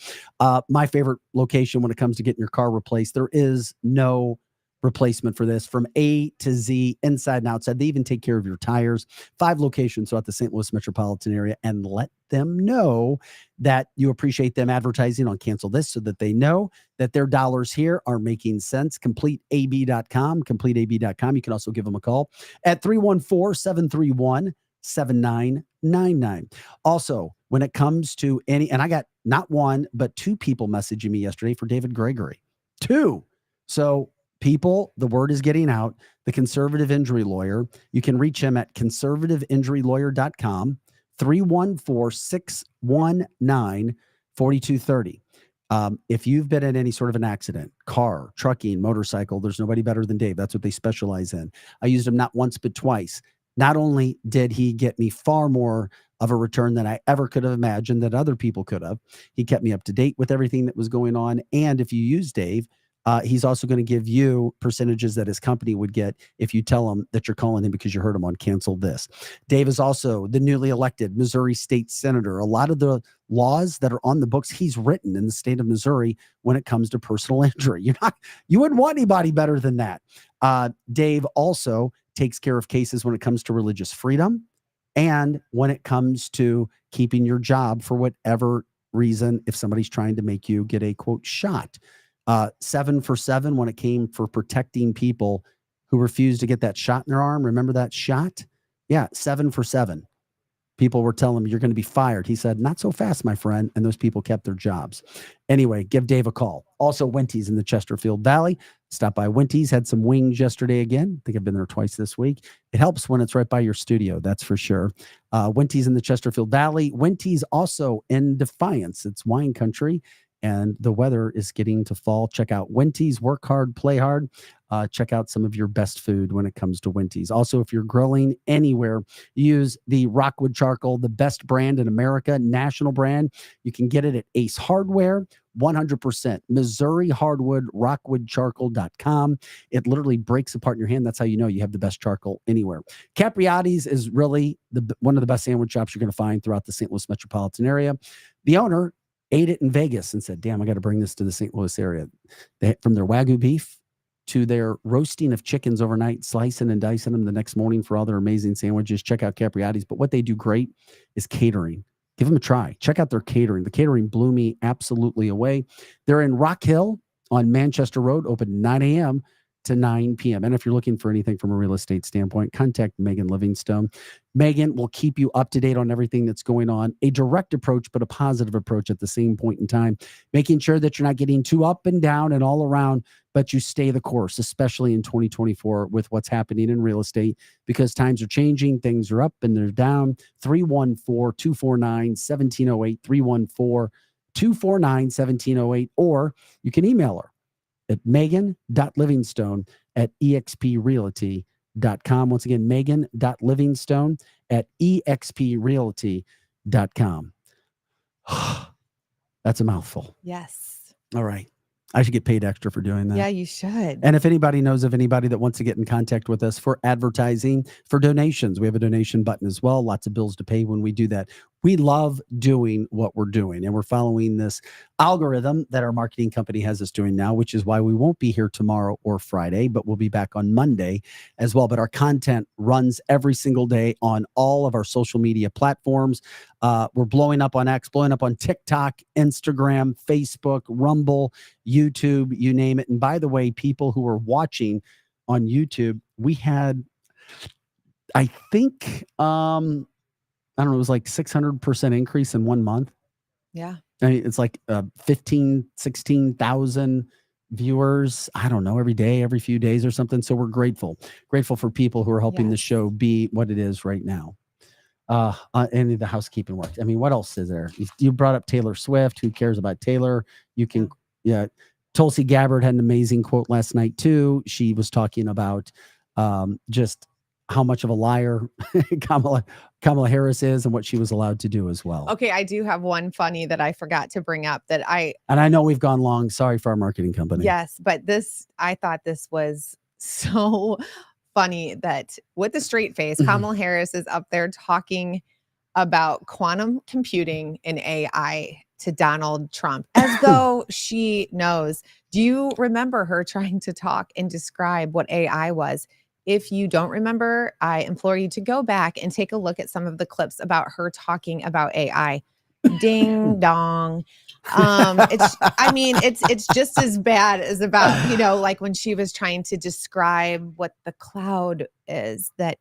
My favorite location when it comes to getting your car replaced. There is no replacement for this, from A to Z, inside and outside. They even take care of your tires. 5 locations throughout the St. Louis metropolitan area, and let them know that you appreciate them advertising on Cancel This so that they know that their dollars here are making sense. CompleteAB.com, CompleteAB.com. You can also give them a call at 314-731-7999. Also, when it comes to and I got not one, but 2 people messaging me yesterday for David Gregory. 2. So people, the word is getting out. The conservative injury lawyer, you can reach him at conservativeinjurylawyer.com, 314-619-4230. If you've been in any sort of an accident, car, trucking, motorcycle, there's nobody better than Dave. That's what they specialize in. I used him not once, but twice. Not only did he get me far more of a return than I ever could have imagined that other people could have, he kept me up to date with everything that was going on. And if you use Dave, he's also going to give you percentages that his company would get if you tell him that you're calling him because you heard him on Cancel This. Dave is also the newly elected Missouri state senator. A lot of the laws that are on the books he's written in the state of Missouri when it comes to personal injury. You wouldn't want anybody better than that. Dave also takes care of cases when it comes to religious freedom and when it comes to keeping your job for whatever reason, if somebody's trying to make you get a quote shot. 7 for 7 when it came for protecting people who refused to get that shot in their arm. Remember that shot? Yeah, 7 for 7. People were telling him, you're going to be fired. He said, not so fast, my friend. And those people kept their jobs. Anyway, give Dave a call. Also, Winty's in the Chesterfield Valley. Stop by Winty's. Had some wings yesterday again. I think I've been there twice this week. It helps when it's right by your studio. That's for sure. Winty's in the Chesterfield Valley. Winty's also in Defiance. It's wine country. And the weather is getting to fall. Check out Winty's. Work hard, play hard. Check out some of your best food when it comes to Winty's. Also, if you're grilling anywhere, use the Rockwood Charcoal, the best brand in America, national brand. You can get it at Ace Hardware, 100% Missouri hardwood, rockwoodcharcoal.com. It literally breaks apart in your hand. That's how you know you have the best charcoal anywhere. Capriati's is really one of the best sandwich shops you're going to find throughout the St. Louis metropolitan area. The owner ate it in Vegas and said, damn, I got to bring this to the St. Louis area. From their Wagyu beef to their roasting of chickens overnight, slicing and dicing them the next morning for all their amazing sandwiches. Check out Capriati's. But what they do great is catering. Give them a try. Check out their catering. The catering blew me absolutely away. They're in Rock Hill on Manchester Road, open 9 a.m. to 9 p.m. And if you're looking for anything from a real estate standpoint, contact Megan Livingstone. Megan will keep you up to date on everything that's going on. A direct approach, but a positive approach at the same point in time, making sure that you're not getting too up and down and all around, but you stay the course, especially in 2024 with what's happening in real estate, because times are changing, things are up and they're down. 314-249-1708, 314-249-1708, or you can email her at megan.livingstone@exprealty.com. Once again, megan.livingstone@exprealty.com. That's a mouthful. Yes. All right. I should get paid extra for doing that. Yeah, you should. And if anybody knows of anybody that wants to get in contact with us for advertising, for donations, we have a donation button as well. Lots of bills to pay when we do that. We love doing what we're doing, and we're following this algorithm that our marketing company has us doing now, which is why we won't be here tomorrow or Friday, but we'll be back on Monday as well. But our content runs every single day on all of our social media platforms. We're blowing up on X, blowing up on TikTok, Instagram, Facebook, Rumble, YouTube, you name it. And by the way, people who are watching on YouTube, we had, I think, I don't know, it was like 600% increase in 1 month. Yeah. I mean, it's like 15, 16,000 viewers, I don't know, every day, every few days or something. So we're grateful for people who are helping the show be what it is right now. Any of the housekeeping work. I mean, what else is there? You brought up Taylor Swift. Who cares about Taylor? You can, Tulsi Gabbard had an amazing quote last night too. She was talking about just how much of a liar Kamala Harris is and what she was allowed to do as well. Okay, I do have one funny that I forgot to bring up and I know we've gone long. Sorry for our marketing company. Yes, but I thought this was so funny that with a straight face, Kamala Harris is up there talking about quantum computing and AI to Donald Trump as though she knows. Do you remember her trying to talk and describe what AI was? If you don't remember, I implore you to go back and take a look at some of the clips about her talking about AI. Ding dong. It's just as bad as about, like when she was trying to describe what the cloud is, that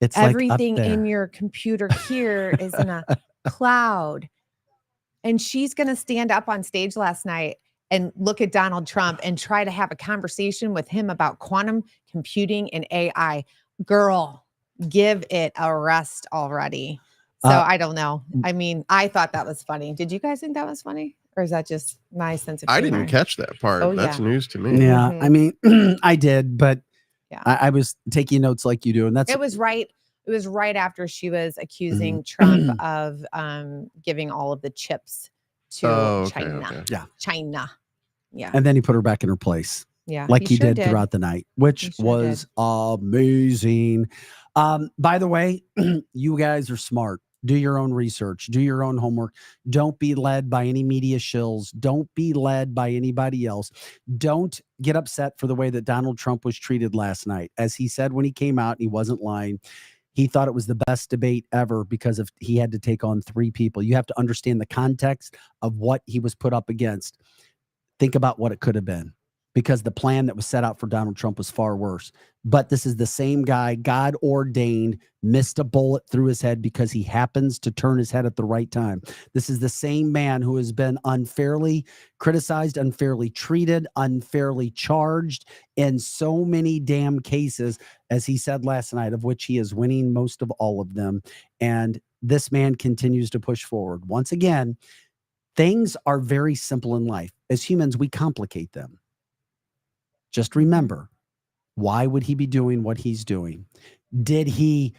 it's everything like in your computer here is in a cloud. And she's going to stand up on stage last night and look at Donald Trump and try to have a conversation with him about quantum computing and AI. Girl, give it a rest already. So I don't know. I mean, I thought that was funny. Did you guys think that was funny? Or is that just my sense of humor? I didn't catch that part. Oh, That's yeah. news to me. Yeah, I mean, I did, but Yeah. I was taking notes like you do, and that's It was right after she was accusing Trump of giving all of the chips to China. Okay. Yeah. China. Yeah. And then he put her back in her place. Yeah. Like he sure did throughout the night, which was amazing. By the way, you guys are smart. Do your own research. Do your own homework. Don't be led by any media shills. Don't be led by anybody else. Don't get upset for the way that Donald Trump was treated last night. As he said when he came out, and he wasn't lying, he thought it was the best debate ever because he had to take on 3 people. You have to understand the context of what he was put up against. Think about what it could have been, because the plan that was set out for Donald Trump was far worse. But this is the same guy, God ordained, missed a bullet through his head because he happens to turn his head at the right time. This is the same man who has been unfairly criticized, unfairly treated, unfairly charged in so many damn cases, as he said last night, of which he is winning most of all of them. And this man continues to push forward. Once again, things are very simple in life. As humans, we complicate them. Just remember, why would he be doing what he's doing? Did he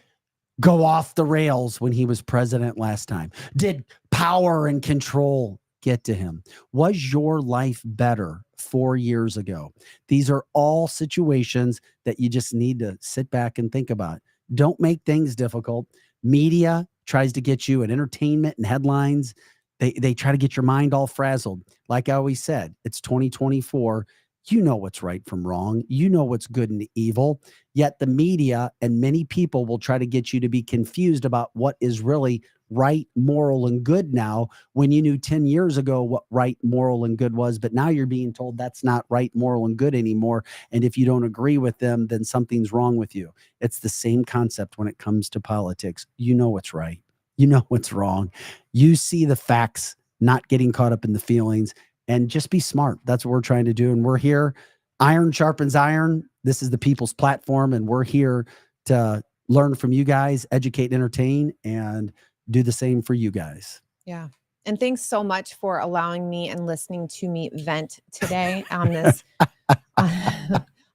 go off the rails when he was president last time? Did power and control get to him? Was your life better 4 years ago? These are all situations that you just need to sit back and think about. Don't make things difficult. Media tries to get you at entertainment and headlines. They try to get your mind all frazzled. Like I always said, it's 2024. You know what's right from wrong. You know what's good and evil. Yet the media and many people will try to get you to be confused about what is really right, moral, and good now, when you knew 10 years ago what right, moral, and good was. But now you're being told that's not right, moral, and good anymore. And if you don't agree with them, then something's wrong with you. It's the same concept when it comes to politics. You know what's right. You know what's wrong. You see the facts, not getting caught up in the feelings. And just be smart. That's what we're trying to do. And we're here. Iron sharpens iron. This is the people's platform. And we're here to learn from you guys, educate, entertain, and do the same for you guys. Yeah. And thanks so much for allowing me and listening to me vent today on this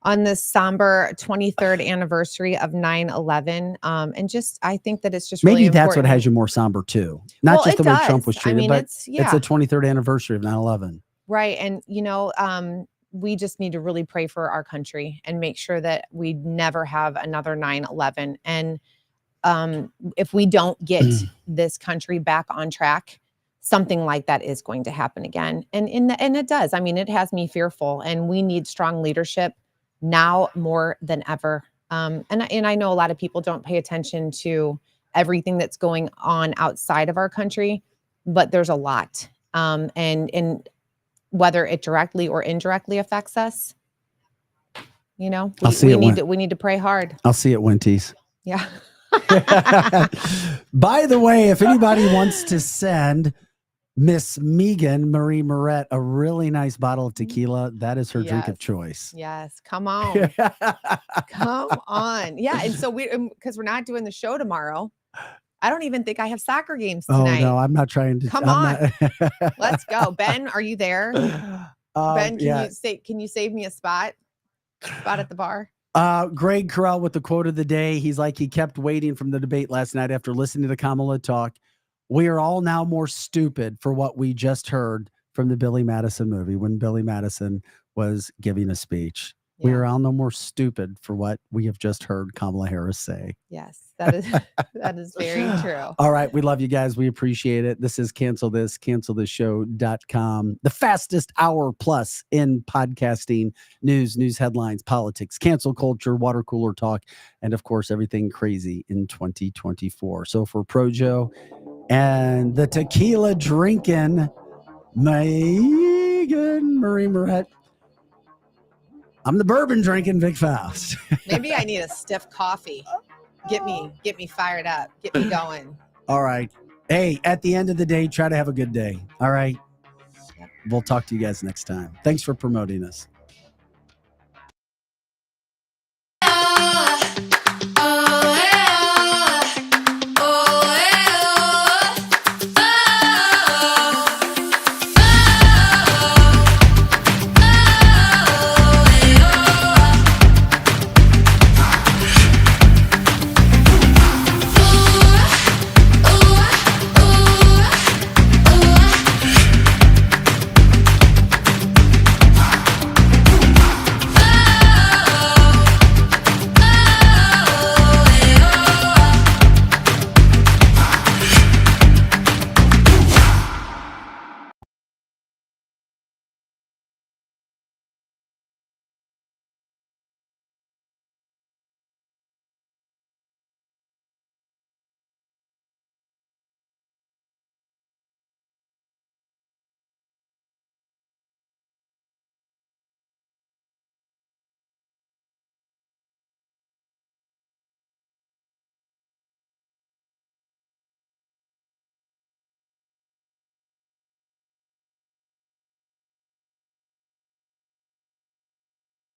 on this somber 23rd anniversary of 9/11. And just, I think that it's just really maybe that's important. what has you more somber too. Not just the way Trump was treated, but it's the yeah. 23rd anniversary of 9/11. Right. And, we just need to really pray for our country and make sure that we never have another 9/11. And if we don't get this country back on track, something like that is going to happen again. And it does. I mean, it has me fearful, and we need strong leadership now more than ever. And I know a lot of people don't pay attention to everything that's going on outside of our country, but there's a lot. And whether it directly or indirectly affects us, we need to pray hard. I'll see it, Winties. Yeah. By the way, if anybody wants to send Miss Megan Marie Moret a really nice bottle of tequila, that is her drink of choice. Yes. Come on. Come on. Yeah. And so because we're not doing the show tomorrow, I don't even think I have soccer games tonight. Oh, no, I'm not trying to. Come on. Let's go. Ben, are you there? Ben, can you save me a spot at the bar? Greg Carell with the quote of the day. He's like, he kept waiting from the debate last night after listening to Kamala talk. We are all now more stupid for what we just heard from the Billy Madison movie when Billy Madison was giving a speech. Yeah. We are all no more stupid for what we have just heard Kamala Harris say. Yes, that is very true. All right. We love you guys. We appreciate it. This is cancelthisshow.com. The fastest hour plus in podcasting, news headlines, politics, cancel culture, water cooler talk, and of course, everything crazy in 2024. So for Projo and the tequila drinking Megan Marie Moret, I'm the bourbon drinking Vic Faust. Maybe I need a stiff coffee. Get me fired up. Get me going. All right. Hey, at the end of the day, try to have a good day. All right. We'll talk to you guys next time. Thanks for promoting us.